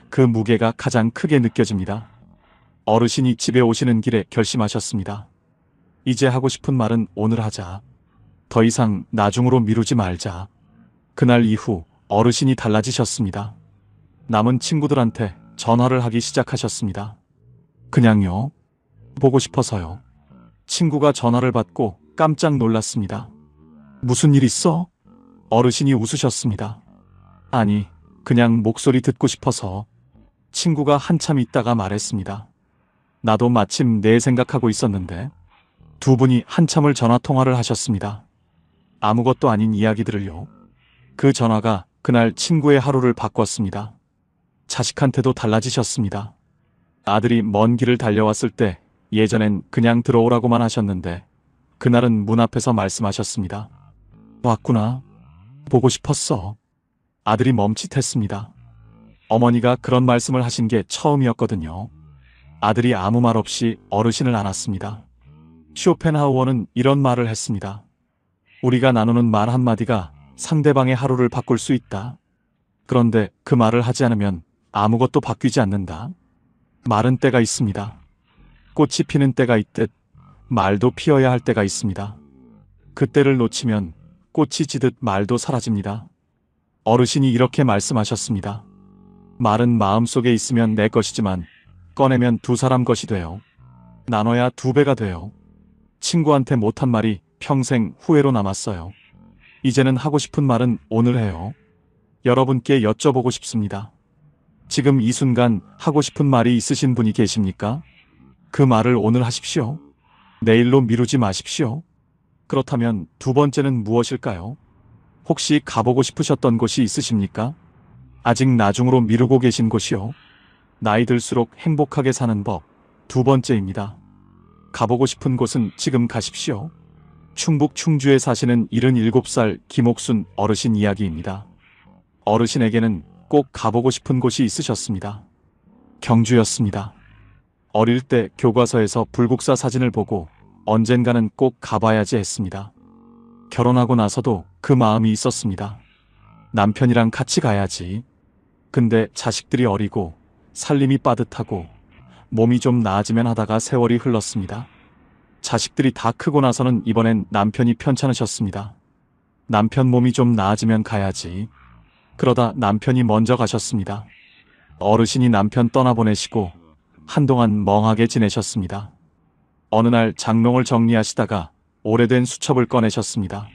그 무게가 가장 크게 느껴집니다. 어르신이 집에 오시는 길에 결심하셨습니다. 이제 하고 싶은 말은 오늘 하자. 더 이상 나중으로 미루지 말자. 그날 이후 어르신이 달라지셨습니다. 남은 친구들한테 전화를 하기 시작하셨습니다. 그냥요. 보고 싶어서요. 친구가 전화를 받고 깜짝 놀랐습니다. 무슨 일 있어? 어르신이 웃으셨습니다. 아니, 그냥 목소리 듣고 싶어서. 친구가 한참 있다가 말했습니다. 나도 마침 내 생각하고 있었는데. 두 분이 한참을 전화통화를 하셨습니다. 아무것도 아닌 이야기들을요. 그 전화가 그날 친구의 하루를 바꿨습니다. 자식한테도 달라지셨습니다. 아들이 먼 길을 달려왔을 때 예전엔 그냥 들어오라고만 하셨는데 그날은 문 앞에서 말씀하셨습니다. 왔구나. 보고 싶었어. 아들이 멈칫했습니다. 어머니가 그런 말씀을 하신 게 처음이었거든요. 아들이 아무 말 없이 어르신을 안았습니다. 쇼펜하우어는 이런 말을 했습니다. 우리가 나누는 말 한마디가 상대방의 하루를 바꿀 수 있다. 그런데 그 말을 하지 않으면 아무것도 바뀌지 않는다. 말은 때가 있습니다. 꽃이 피는 때가 있듯 말도 피어야 할 때가 있습니다. 그 때를 놓치면 꽃이 지듯 말도 사라집니다. 어르신이 이렇게 말씀하셨습니다. 말은 마음속에 있으면 내 것이지만 꺼내면 두 사람 것이 돼요. 나눠야 두 배가 돼요. 친구한테 못한 말이 평생 후회로 남았어요. 이제는 하고 싶은 말은 오늘 해요. 여러분께 여쭤보고 싶습니다. 지금 이 순간 하고 싶은 말이 있으신 분이 계십니까? 그 말을 오늘 하십시오. 내일로 미루지 마십시오. 그렇다면 두 번째는 무엇일까요? 혹시 가보고 싶으셨던 곳이 있으십니까? 아직 나중으로 미루고 계신 곳이요. 나이 들수록 행복하게 사는 법. 두 번째입니다. 가보고 싶은 곳은 지금 가십시오. 충북 충주에 사시는 77살 김옥순 어르신 이야기입니다. 어르신에게는 꼭 가보고 싶은 곳이 있으셨습니다. 경주였습니다. 어릴 때 교과서에서 불국사 사진을 보고 언젠가는 꼭 가봐야지 했습니다. 결혼하고 나서도 그 마음이 있었습니다. 남편이랑 같이 가야지. 근데 자식들이 어리고 살림이 빠듯하고 몸이 좀 나아지면 하다가 세월이 흘렀습니다. 자식들이 다 크고 나서는 이번엔 남편이 편찮으셨습니다. 남편 몸이 좀 나아지면 가야지. 그러다 남편이 먼저 가셨습니다. 어르신이 남편 떠나보내시고 한동안 멍하게 지내셨습니다. 어느 날 장롱을 정리하시다가 오래된 수첩을 꺼내셨습니다.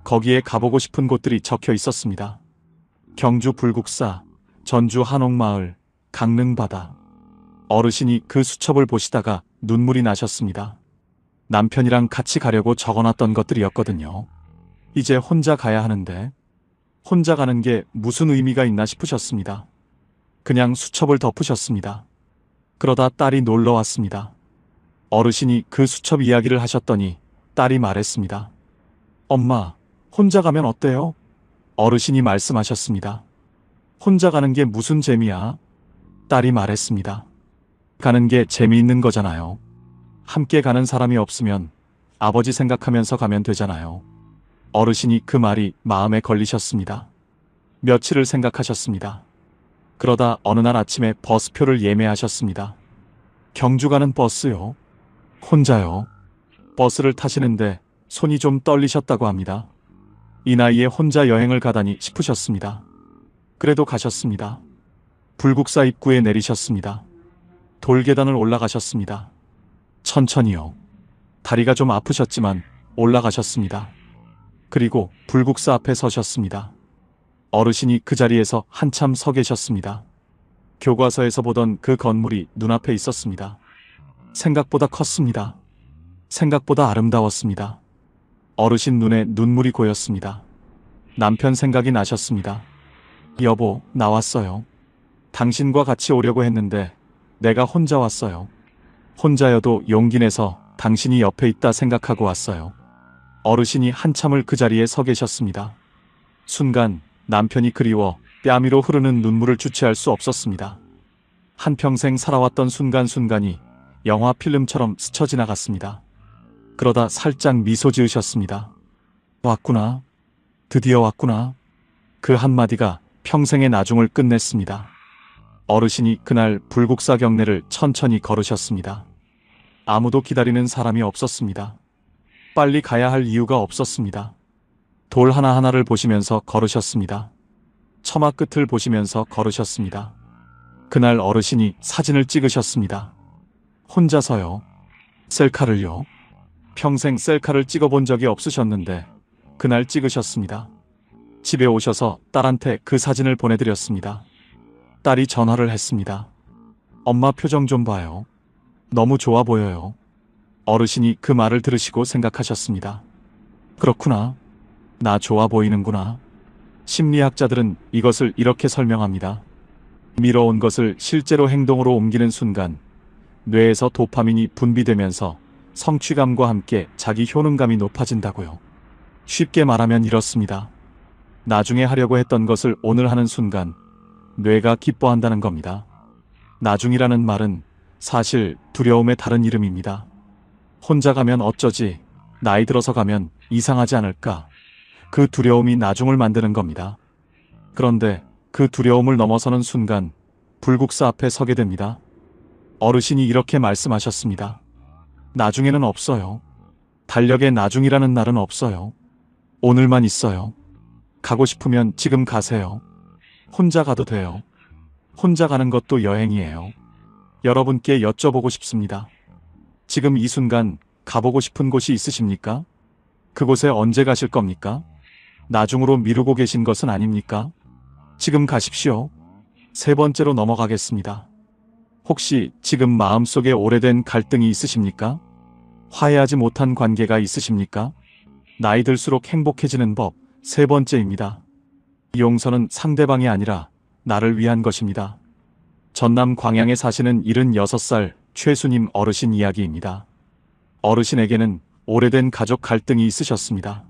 거기에 가보고 싶은 곳들이 적혀 있었습니다. 경주 불국사, 전주 한옥마을, 강릉바다. 어르신이 그 수첩을 보시다가 눈물이 나셨습니다. 남편이랑 같이 가려고 적어놨던 것들이었거든요. 이제 혼자 가야 하는데 혼자 가는 게 무슨 의미가 있나 싶으셨습니다. 그냥 수첩을 덮으셨습니다. 그러다 딸이 놀러 왔습니다. 어르신이 그 수첩 이야기를 하셨더니 딸이 말했습니다. 엄마, 혼자 가면 어때요? 어르신이 말씀하셨습니다. 혼자 가는 게 무슨 재미야? 딸이 말했습니다. 가는 게 재미있는 거잖아요. 함께 가는 사람이 없으면 아버지 생각하면서 가면 되잖아요. 어르신이 그 말이 마음에 걸리셨습니다. 며칠을 생각하셨습니다. 그러다 어느 날 아침에 버스표를 예매하셨습니다. 경주 가는 버스요. 혼자요. 버스를 타시는데 손이 좀 떨리셨다고 합니다. 이 나이에 혼자 여행을 가다니 싶으셨습니다. 그래도 가셨습니다. 불국사 입구에 내리셨습니다. 돌계단을 올라가셨습니다. 천천히요. 다리가 좀 아프셨지만 올라가셨습니다. 그리고 불국사 앞에 서셨습니다. 어르신이 그 자리에서 한참 서 계셨습니다. 교과서에서 보던 그 건물이 눈앞에 있었습니다. 생각보다 컸습니다. 생각보다 아름다웠습니다. 어르신 눈에 눈물이 고였습니다. 남편 생각이 나셨습니다. 여보, 나왔어요. 당신과 같이 오려고 했는데 내가 혼자 왔어요. 혼자여도 용기 내서 당신이 옆에 있다 생각하고 왔어요. 어르신이 한참을 그 자리에 서 계셨습니다. 순간 남편이 그리워 뺨위로 흐르는 눈물을 주체할 수 없었습니다. 한평생 살아왔던 순간순간이 영화 필름처럼 스쳐 지나갔습니다. 그러다 살짝 미소 지으셨습니다. 왔구나. 드디어 왔구나. 그 한마디가 평생의 나중을 끝냈습니다. 어르신이 그날 불국사 경내를 천천히 걸으셨습니다. 아무도 기다리는 사람이 없었습니다. 빨리 가야 할 이유가 없었습니다. 돌 하나하나를 보시면서 걸으셨습니다. 처마 끝을 보시면서 걸으셨습니다. 그날 어르신이 사진을 찍으셨습니다. 혼자서요. 셀카를요. 평생 셀카를 찍어본 적이 없으셨는데 그날 찍으셨습니다. 집에 오셔서 딸한테 그 사진을 보내드렸습니다. 딸이 전화를 했습니다. 엄마 표정 좀 봐요. 너무 좋아 보여요. 어르신이 그 말을 들으시고 생각하셨습니다. 그렇구나. 나 좋아 보이는구나. 심리학자들은 이것을 이렇게 설명합니다. 미뤄온 것을 실제로 행동으로 옮기는 순간 뇌에서 도파민이 분비되면서 성취감과 함께 자기 효능감이 높아진다고요. 쉽게 말하면 이렇습니다. 나중에 하려고 했던 것을 오늘 하는 순간 뇌가 기뻐한다는 겁니다. 나중이라는 말은 사실 두려움의 다른 이름입니다. 혼자 가면 어쩌지, 나이 들어서 가면 이상하지 않을까, 그 두려움이 나중을 만드는 겁니다. 그런데 그 두려움을 넘어서는 순간 불국사 앞에 서게 됩니다. 어르신이 이렇게 말씀하셨습니다. 나중에는 없어요. 달력에 나중이라는 날은 없어요. 오늘만 있어요. 가고 싶으면 지금 가세요. 혼자 가도 돼요. 혼자 가는 것도 여행이에요. 여러분께 여쭤보고 싶습니다. 지금 이 순간 가보고 싶은 곳이 있으십니까? 그곳에 언제 가실 겁니까? 나중으로 미루고 계신 것은 아닙니까? 지금 가십시오. 세 번째로 넘어가겠습니다. 혹시 지금 마음속에 오래된 갈등이 있으십니까? 화해하지 못한 관계가 있으십니까? 나이 들수록 행복해지는 법 세 번째입니다. 용서는 상대방이 아니라 나를 위한 것입니다. 전남 광양에 사시는 76살 최수님 어르신 이야기입니다. 어르신에게는 오래된 가족 갈등이 있으셨습니다.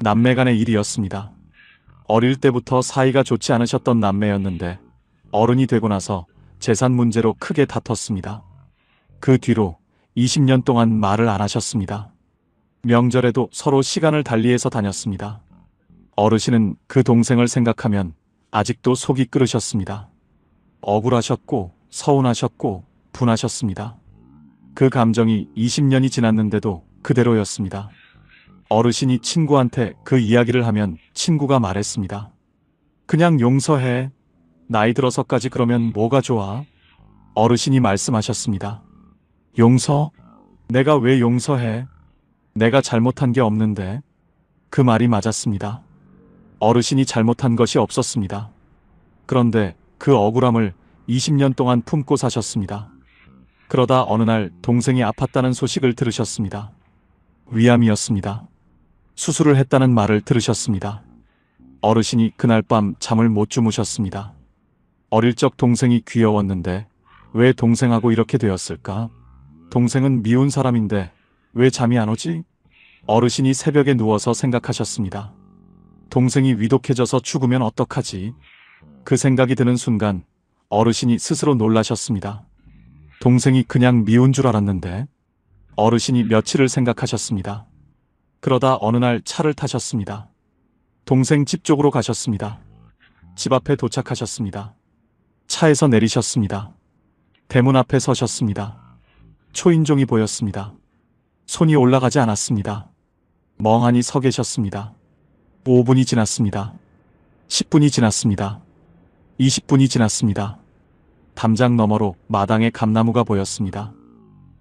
남매 간의 일이었습니다. 어릴 때부터 사이가 좋지 않으셨던 남매였는데 어른이 되고 나서 재산 문제로 크게 다퉜습니다. 그 뒤로 20년 동안 말을 안 하셨습니다. 명절에도 서로 시간을 달리해서 다녔습니다. 어르신은 그 동생을 생각하면 아직도 속이 끓으셨습니다. 억울하셨고 서운하셨고 분하셨습니다. 그 감정이 20년이 지났는데도 그대로였습니다. 어르신이 친구한테 그 이야기를 하면 친구가 말했습니다. 그냥 용서해. 나이 들어서까지 그러면 뭐가 좋아? 어르신이 말씀하셨습니다. 용서? 내가 왜 용서해? 내가 잘못한 게 없는데. 그 말이 맞았습니다. 어르신이 잘못한 것이 없었습니다. 그런데 그 억울함을 20년 동안 품고 사셨습니다. 그러다 어느 날 동생이 아팠다는 소식을 들으셨습니다. 위암이었습니다. 수술을 했다는 말을 들으셨습니다. 어르신이 그날 밤 잠을 못 주무셨습니다. 어릴 적 동생이 귀여웠는데 왜 동생하고 이렇게 되었을까? 동생은 미운 사람인데 왜 잠이 안 오지? 어르신이 새벽에 누워서 생각하셨습니다. 동생이 위독해져서 죽으면 어떡하지? 그 생각이 드는 순간 어르신이 스스로 놀라셨습니다. 동생이 그냥 미운 줄 알았는데. 어르신이 며칠을 생각하셨습니다. 그러다 어느 날 차를 타셨습니다. 동생 집 쪽으로 가셨습니다. 집 앞에 도착하셨습니다. 차에서 내리셨습니다. 대문 앞에 서셨습니다. 초인종이 보였습니다. 손이 올라가지 않았습니다. 멍하니 서 계셨습니다. 5분이 지났습니다. 10분이 지났습니다. 20분이 지났습니다. 담장 너머로 마당에 감나무가 보였습니다.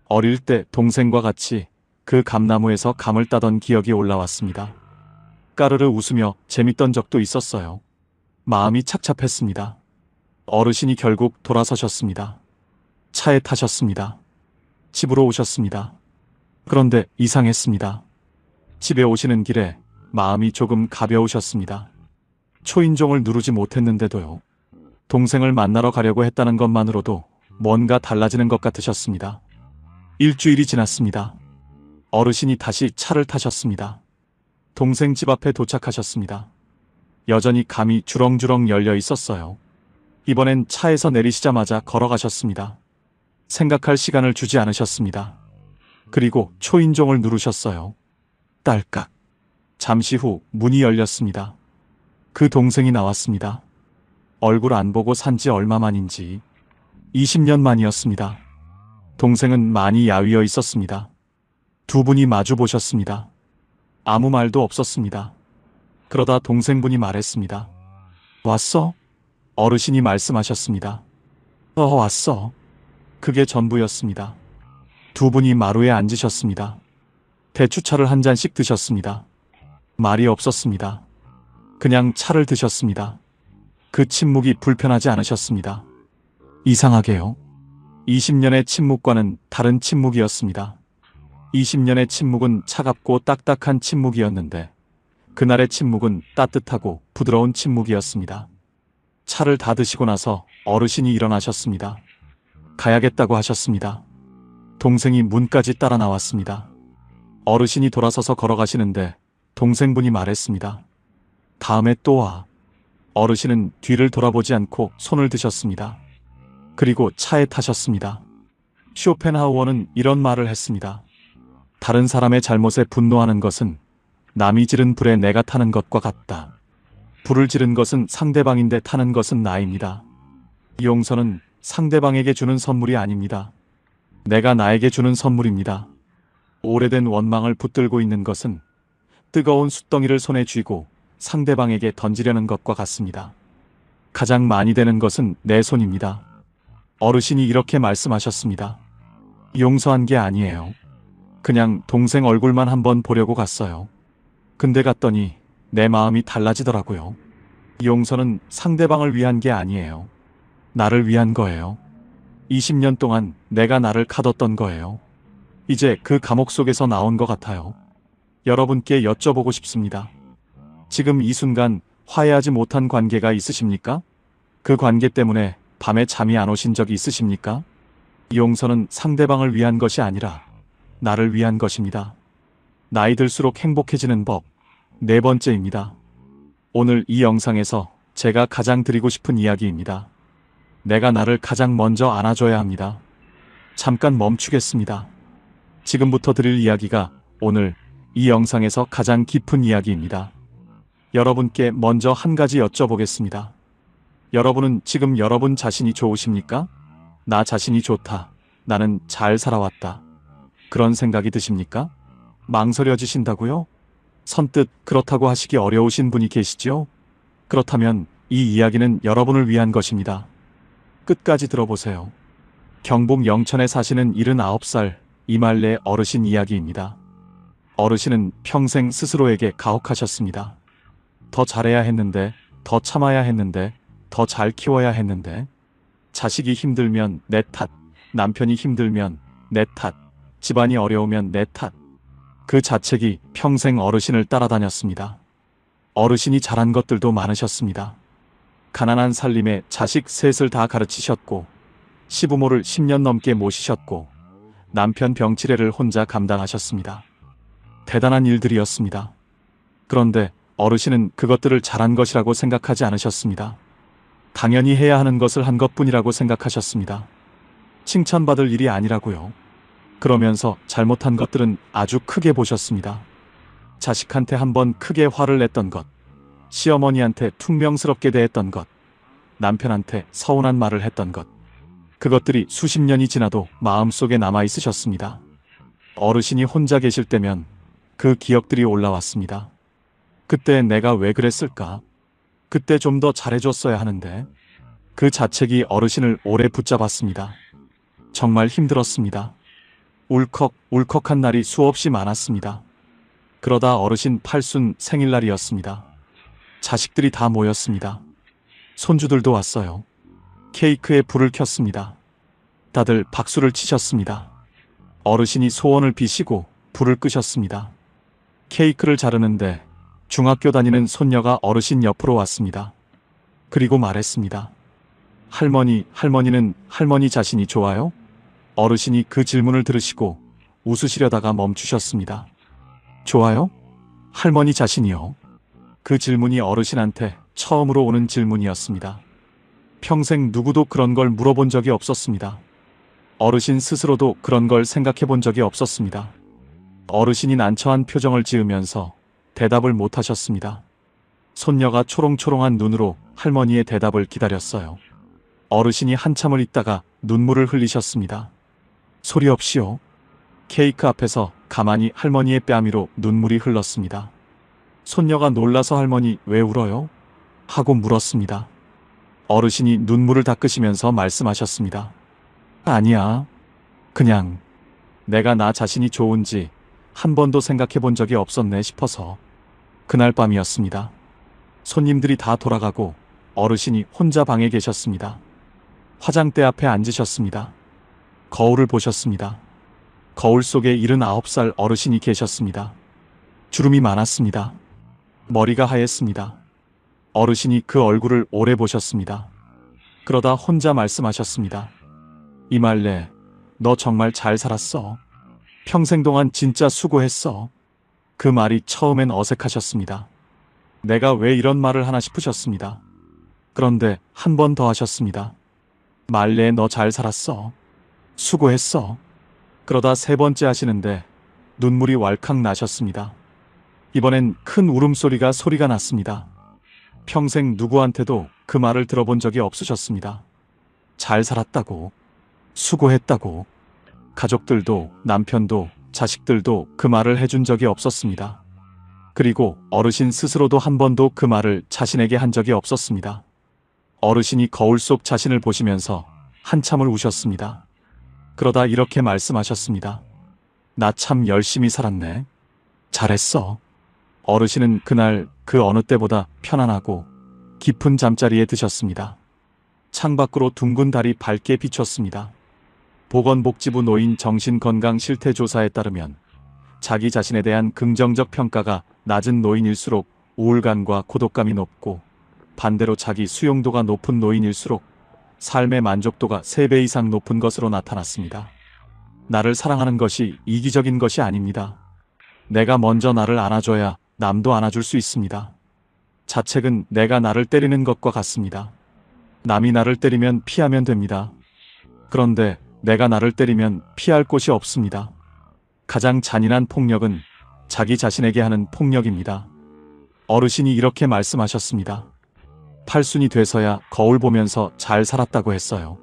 어릴 때 동생과 같이 그 감나무에서 감을 따던 기억이 올라왔습니다. 까르르 웃으며 재밌던 적도 있었어요. 마음이 착잡했습니다. 어르신이 결국 돌아서셨습니다. 차에 타셨습니다. 집으로 오셨습니다. 그런데 이상했습니다. 집에 오시는 길에 마음이 조금 가벼우셨습니다. 초인종을 누르지 못했는데도요. 동생을 만나러 가려고 했다는 것만으로도 뭔가 달라지는 것 같으셨습니다. 일주일이 지났습니다. 어르신이 다시 차를 타셨습니다. 동생 집 앞에 도착하셨습니다. 여전히 감이 주렁주렁 열려 있었어요. 이번엔 차에서 내리시자마자 걸어가셨습니다. 생각할 시간을 주지 않으셨습니다. 그리고 초인종을 누르셨어요. 딸깍. 잠시 후 문이 열렸습니다. 그 동생이 나왔습니다. 얼굴 안 보고 산지 얼마 만인지 20년 만이었습니다. 동생은 많이 야위어 있었습니다. 두 분이 마주 보셨습니다. 아무 말도 없었습니다. 그러다 동생분이 말했습니다. 왔어? 어르신이 말씀하셨습니다. 왔어. 그게 전부였습니다. 두 분이 마루에 앉으셨습니다. 대추차를 한 잔씩 드셨습니다. 말이 없었습니다. 그냥 차를 드셨습니다. 그 침묵이 불편하지 않으셨습니다. 이상하게요. 20년의 침묵과는 다른 침묵이었습니다. 20년의 침묵은 차갑고 딱딱한 침묵이었는데 그날의 침묵은 따뜻하고 부드러운 침묵이었습니다. 차를 다 드시고 나서 어르신이 일어나셨습니다. 가야겠다고 하셨습니다. 동생이 문까지 따라 나왔습니다. 어르신이 돌아서서 걸어가시는데 동생분이 말했습니다. 다음에 또 와. 어르신은 뒤를 돌아보지 않고 손을 드셨습니다. 그리고 차에 타셨습니다. 쇼펜하우어는 이런 말을 했습니다. 다른 사람의 잘못에 분노하는 것은 남이 지른 불에 내가 타는 것과 같다. 불을 지른 것은 상대방인데 타는 것은 나입니다. 용서는 상대방에게 주는 선물이 아닙니다. 내가 나에게 주는 선물입니다. 오래된 원망을 붙들고 있는 것은 뜨거운 숯덩이를 손에 쥐고 상대방에게 던지려는 것과 같습니다. 가장 많이 되는 것은 내 손입니다. 어르신이 이렇게 말씀하셨습니다. 용서한 게 아니에요. 그냥 동생 얼굴만 한번 보려고 갔어요. 근데 갔더니 내 마음이 달라지더라고요. 용서는 상대방을 위한 게 아니에요. 나를 위한 거예요. 20년 동안 내가 나를 가뒀던 거예요. 이제 그 감옥 속에서 나온 것 같아요. 여러분께 여쭤보고 싶습니다. 지금 이 순간 화해하지 못한 관계가 있으십니까? 그 관계 때문에 밤에 잠이 안 오신 적이 있으십니까? 용서는 상대방을 위한 것이 아니라 나를 위한 것입니다. 나이 들수록 행복해지는 법, 네 번째입니다. 오늘 이 영상에서 제가 가장 드리고 싶은 이야기입니다. 내가 나를 가장 먼저 안아줘야 합니다. 잠깐 멈추겠습니다. 지금부터 드릴 이야기가 오늘 이 영상에서 가장 깊은 이야기입니다. 여러분께 먼저 한 가지 여쭤보겠습니다. 여러분은 지금 여러분 자신이 좋으십니까? 나 자신이 좋다. 나는 잘 살아왔다. 그런 생각이 드십니까? 망설여지신다고요? 선뜻 그렇다고 하시기 어려우신 분이 계시죠? 그렇다면 이 이야기는 여러분을 위한 것입니다. 끝까지 들어보세요. 경북 영천에 사시는 79살 이말래 어르신 이야기입니다. 어르신은 평생 스스로에게 가혹하셨습니다. 더 잘해야 했는데, 더 참아야 했는데, 더 잘 키워야 했는데, 자식이 힘들면 내 탓, 남편이 힘들면 내 탓, 집안이 어려우면 내 탓. 그 자책이 평생 어르신을 따라다녔습니다. 어르신이 잘한 것들도 많으셨습니다. 가난한 살림에 자식 셋을 다 가르치셨고, 시부모를 10년 넘게 모시셨고, 남편 병치레를 혼자 감당하셨습니다. 대단한 일들이었습니다. 그런데 어르신은 그것들을 잘한 것이라고 생각하지 않으셨습니다. 당연히 해야 하는 것을 한 것뿐이라고 생각하셨습니다. 칭찬받을 일이 아니라고요. 그러면서 잘못한 것들은 아주 크게 보셨습니다. 자식한테 한번 크게 화를 냈던 것, 시어머니한테 퉁명스럽게 대했던 것, 남편한테 서운한 말을 했던 것, 그것들이 수십 년이 지나도 마음속에 남아있으셨습니다. 어르신이 혼자 계실 때면 그 기억들이 올라왔습니다. 그때 내가 왜 그랬을까? 그때 좀 더 잘해줬어야 하는데. 그 자책이 어르신을 오래 붙잡았습니다. 정말 힘들었습니다. 울컥울컥한 날이 수없이 많았습니다. 그러다 어르신 팔순 생일날이었습니다. 자식들이 다 모였습니다. 손주들도 왔어요. 케이크에 불을 켰습니다. 다들 박수를 치셨습니다. 어르신이 소원을 비시고 불을 끄셨습니다. 케이크를 자르는데 중학교 다니는 손녀가 어르신 옆으로 왔습니다. 그리고 말했습니다. 할머니는 할머니 자신이 좋아요? 어르신이 그 질문을 들으시고 웃으시려다가 멈추셨습니다. 좋아요? 할머니 자신이요? 그 질문이 어르신한테 처음으로 오는 질문이었습니다. 평생 누구도 그런 걸 물어본 적이 없었습니다. 어르신 스스로도 그런 걸 생각해 본 적이 없었습니다. 어르신이 난처한 표정을 지으면서 대답을 못 하셨습니다. 손녀가 초롱초롱한 눈으로 할머니의 대답을 기다렸어요. 어르신이 한참을 있다가 눈물을 흘리셨습니다. 소리 없이요. 케이크 앞에서 가만히 할머니의 뺨위로 눈물이 흘렀습니다. 손녀가 놀라서 할머니 왜 울어요? 하고 물었습니다. 어르신이 눈물을 닦으시면서 말씀하셨습니다. 아니야. 그냥 내가 나 자신이 좋은지 한 번도 생각해 본 적이 없었네 싶어서. 그날 밤이었습니다. 손님들이 다 돌아가고 어르신이 혼자 방에 계셨습니다. 화장대 앞에 앉으셨습니다. 거울을 보셨습니다. 거울 속에 79살 어르신이 계셨습니다. 주름이 많았습니다. 머리가 하였습니다. 어르신이 그 얼굴을 오래 보셨습니다. 그러다 혼자 말씀하셨습니다. 이말래, 너 정말 잘 살았어. 평생 동안 진짜 수고했어. 그 말이 처음엔 어색하셨습니다. 내가 왜 이런 말을 하나 싶으셨습니다. 그런데 한 번 더 하셨습니다. 말래, 너 잘 살았어. 수고했어. 그러다 세 번째 하시는데 눈물이 왈칵 나셨습니다. 이번엔 큰 소리가 났습니다. 평생 누구한테도 그 말을 들어본 적이 없으셨습니다. 잘 살았다고, 수고했다고. 가족들도 남편도 자식들도 그 말을 해준 적이 없었습니다. 그리고 어르신 스스로도 한 번도 그 말을 자신에게 한 적이 없었습니다. 어르신이 거울 속 자신을 보시면서 한참을 우셨습니다. 그러다 이렇게 말씀하셨습니다. 나 참 열심히 살았네. 잘했어. 어르신은 그날 그 어느 때보다 편안하고 깊은 잠자리에 드셨습니다. 창밖으로 둥근 달이 밝게 비쳤습니다. 보건복지부 노인 정신건강실태조사에 따르면 자기 자신에 대한 긍정적 평가가 낮은 노인일수록 우울감과 고독감이 높고, 반대로 자기 수용도가 높은 노인일수록 삶의 만족도가 3배 이상 높은 것으로 나타났습니다. 나를 사랑하는 것이 이기적인 것이 아닙니다. 내가 먼저 나를 안아줘야 남도 안아줄 수 있습니다. 자책은 내가 나를 때리는 것과 같습니다. 남이 나를 때리면 피하면 됩니다. 그런데 내가 나를 때리면 피할 곳이 없습니다. 가장 잔인한 폭력은 자기 자신에게 하는 폭력입니다. 어르신이 이렇게 말씀하셨습니다. 팔순이 돼서야 거울 보면서 잘 살았다고 했어요.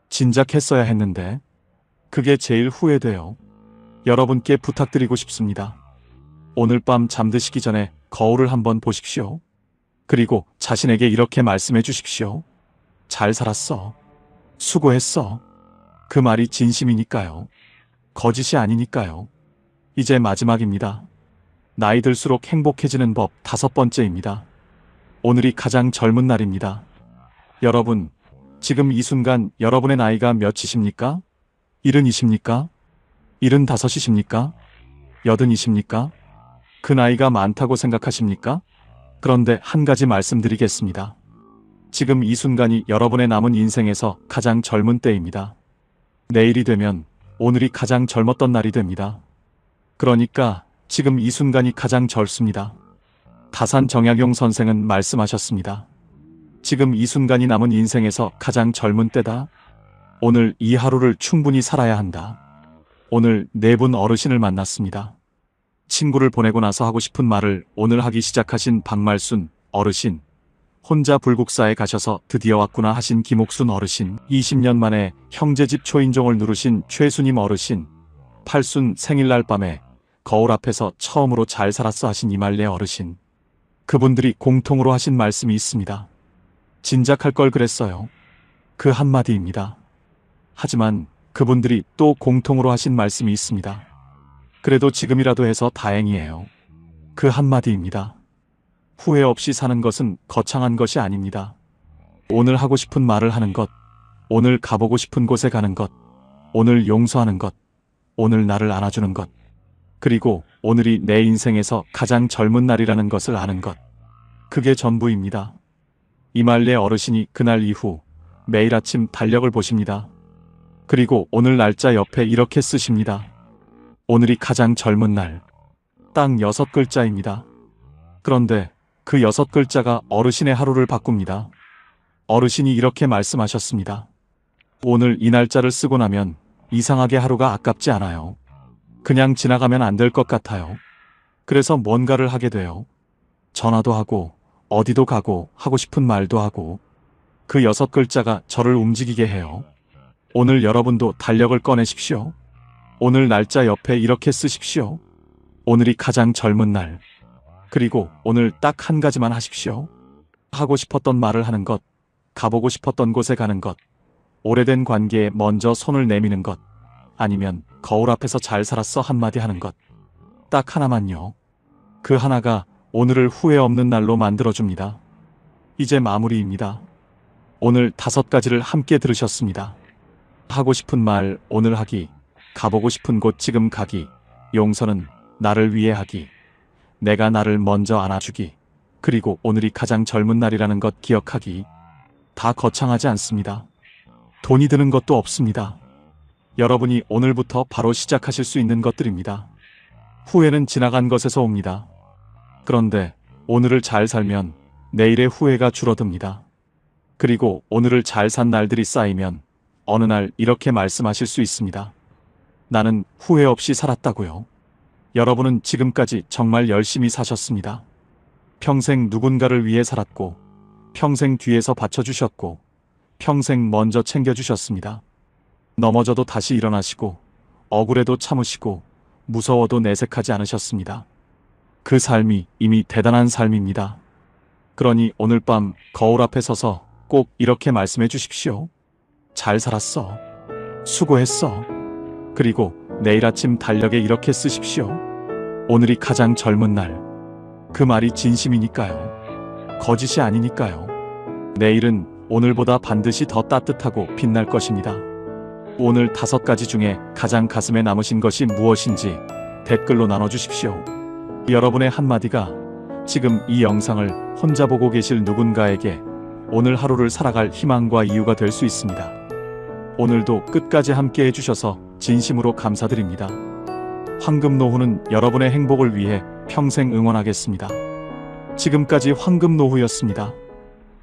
진작 했어야 했는데. 그게 제일 후회돼요. 여러분께 부탁드리고 싶습니다. 오늘 밤 잠드시기 전에 거울을 한번 보십시오. 그리고 자신에게 이렇게 말씀해 주십시오. 잘 살았어. 수고했어. 그 말이 진심이니까요. 거짓이 아니니까요. 이제 마지막입니다. 나이 들수록 행복해지는 법 5번째입니다. 오늘이 가장 젊은 날입니다. 여러분, 지금 이 순간 여러분의 나이가 몇이십니까? 70이십니까? 75이십니까? 80이십니까? 그 나이가 많다고 생각하십니까? 그런데 한 가지 말씀드리겠습니다. 지금 이 순간이 여러분의 남은 인생에서 가장 젊은 때입니다. 내일이 되면 오늘이 가장 젊었던 날이 됩니다. 그러니까 지금 이 순간이 가장 젊습니다. 다산 정약용 선생은 말씀하셨습니다. 지금 이 순간이 남은 인생에서 가장 젊은 때다. 오늘 이 하루를 충분히 살아야 한다. 오늘 4분 어르신을 만났습니다. 친구를 보내고 나서 하고 싶은 말을 오늘 하기 시작하신 박말순 어르신, 혼자 불국사에 가셔서 드디어 왔구나 하신 김옥순 어르신, 20년 만에 형제집 초인종을 누르신 최수님 어르신, 팔순 생일날 밤에 거울 앞에서 처음으로 잘 살았어 하신 이말래 어르신. 그분들이 공통으로 하신 말씀이 있습니다. 진작할 걸 그랬어요. 그 한마디입니다. 하지만 그분들이 또 공통으로 하신 말씀이 있습니다. 그래도 지금이라도 해서 다행이에요. 그 한마디입니다. 후회 없이 사는 것은 거창한 것이 아닙니다. 오늘 하고 싶은 말을 하는 것, 오늘 가보고 싶은 곳에 가는 것, 오늘 용서하는 것, 오늘 나를 안아주는 것, 그리고 오늘이 내 인생에서 가장 젊은 날이라는 것을 아는 것. 그게 전부입니다. 이말래 어르신이 그날 이후 매일 아침 달력을 보십니다. 그리고 오늘 날짜 옆에 이렇게 쓰십니다. 오늘이 가장 젊은 날. 딱 6글자입니다. 그런데 그 6글자가 어르신의 하루를 바꿉니다. 어르신이 이렇게 말씀하셨습니다. 오늘 이 날짜를 쓰고 나면 이상하게 하루가 아깝지 않아요. 그냥 지나가면 안 될 것 같아요. 그래서 뭔가를 하게 돼요. 전화도 하고 어디도 가고 하고 싶은 말도 하고 그 6글자가 저를 움직이게 해요. 오늘 여러분도 달력을 꺼내십시오. 오늘 날짜 옆에 이렇게 쓰십시오. 오늘이 가장 젊은 날. 그리고 오늘 딱 한 가지만 하십시오. 하고 싶었던 말을 하는 것, 가보고 싶었던 곳에 가는 것, 오래된 관계에 먼저 손을 내미는 것, 아니면 거울 앞에서 잘 살았어 한마디 하는 것. 딱 하나만요. 그 하나가 오늘을 후회 없는 날로 만들어줍니다. 이제 마무리입니다. 오늘 5가지를 함께 들으셨습니다. 하고 싶은 말 오늘 하기, 가보고 싶은 곳 지금 가기, 용서는 나를 위해 하기, 내가 나를 먼저 안아주기, 그리고 오늘이 가장 젊은 날이라는 것 기억하기. 다 거창하지 않습니다. 돈이 드는 것도 없습니다. 여러분이 오늘부터 바로 시작하실 수 있는 것들입니다. 후회는 지나간 것에서 옵니다. 그런데 오늘을 잘 살면 내일의 후회가 줄어듭니다. 그리고 오늘을 잘 산 날들이 쌓이면 어느 날 이렇게 말씀하실 수 있습니다. 나는 후회 없이 살았다고요. 여러분은 지금까지 정말 열심히 사셨습니다. 평생 누군가를 위해 살았고, 평생 뒤에서 받쳐주셨고, 평생 먼저 챙겨주셨습니다. 넘어져도 다시 일어나시고, 억울해도 참으시고, 무서워도 내색하지 않으셨습니다. 그 삶이 이미 대단한 삶입니다. 그러니 오늘 밤 거울 앞에 서서 꼭 이렇게 말씀해 주십시오. 잘 살았어. 수고했어. 그리고 내일 아침 달력에 이렇게 쓰십시오. 오늘이 가장 젊은 날. 그 말이 진심이니까요. 거짓이 아니니까요. 내일은 오늘보다 반드시 더 따뜻하고 빛날 것입니다. 오늘 5가지 중에 가장 가슴에 남으신 것이 무엇인지 댓글로 나눠주십시오. 여러분의 한마디가 지금 이 영상을 혼자 보고 계실 누군가에게 오늘 하루를 살아갈 희망과 이유가 될 수 있습니다. 오늘도 끝까지 함께 해주셔서 진심으로 감사드립니다. 황금노후는 여러분의 행복을 위해 평생 응원하겠습니다. 지금까지 황금노후였습니다.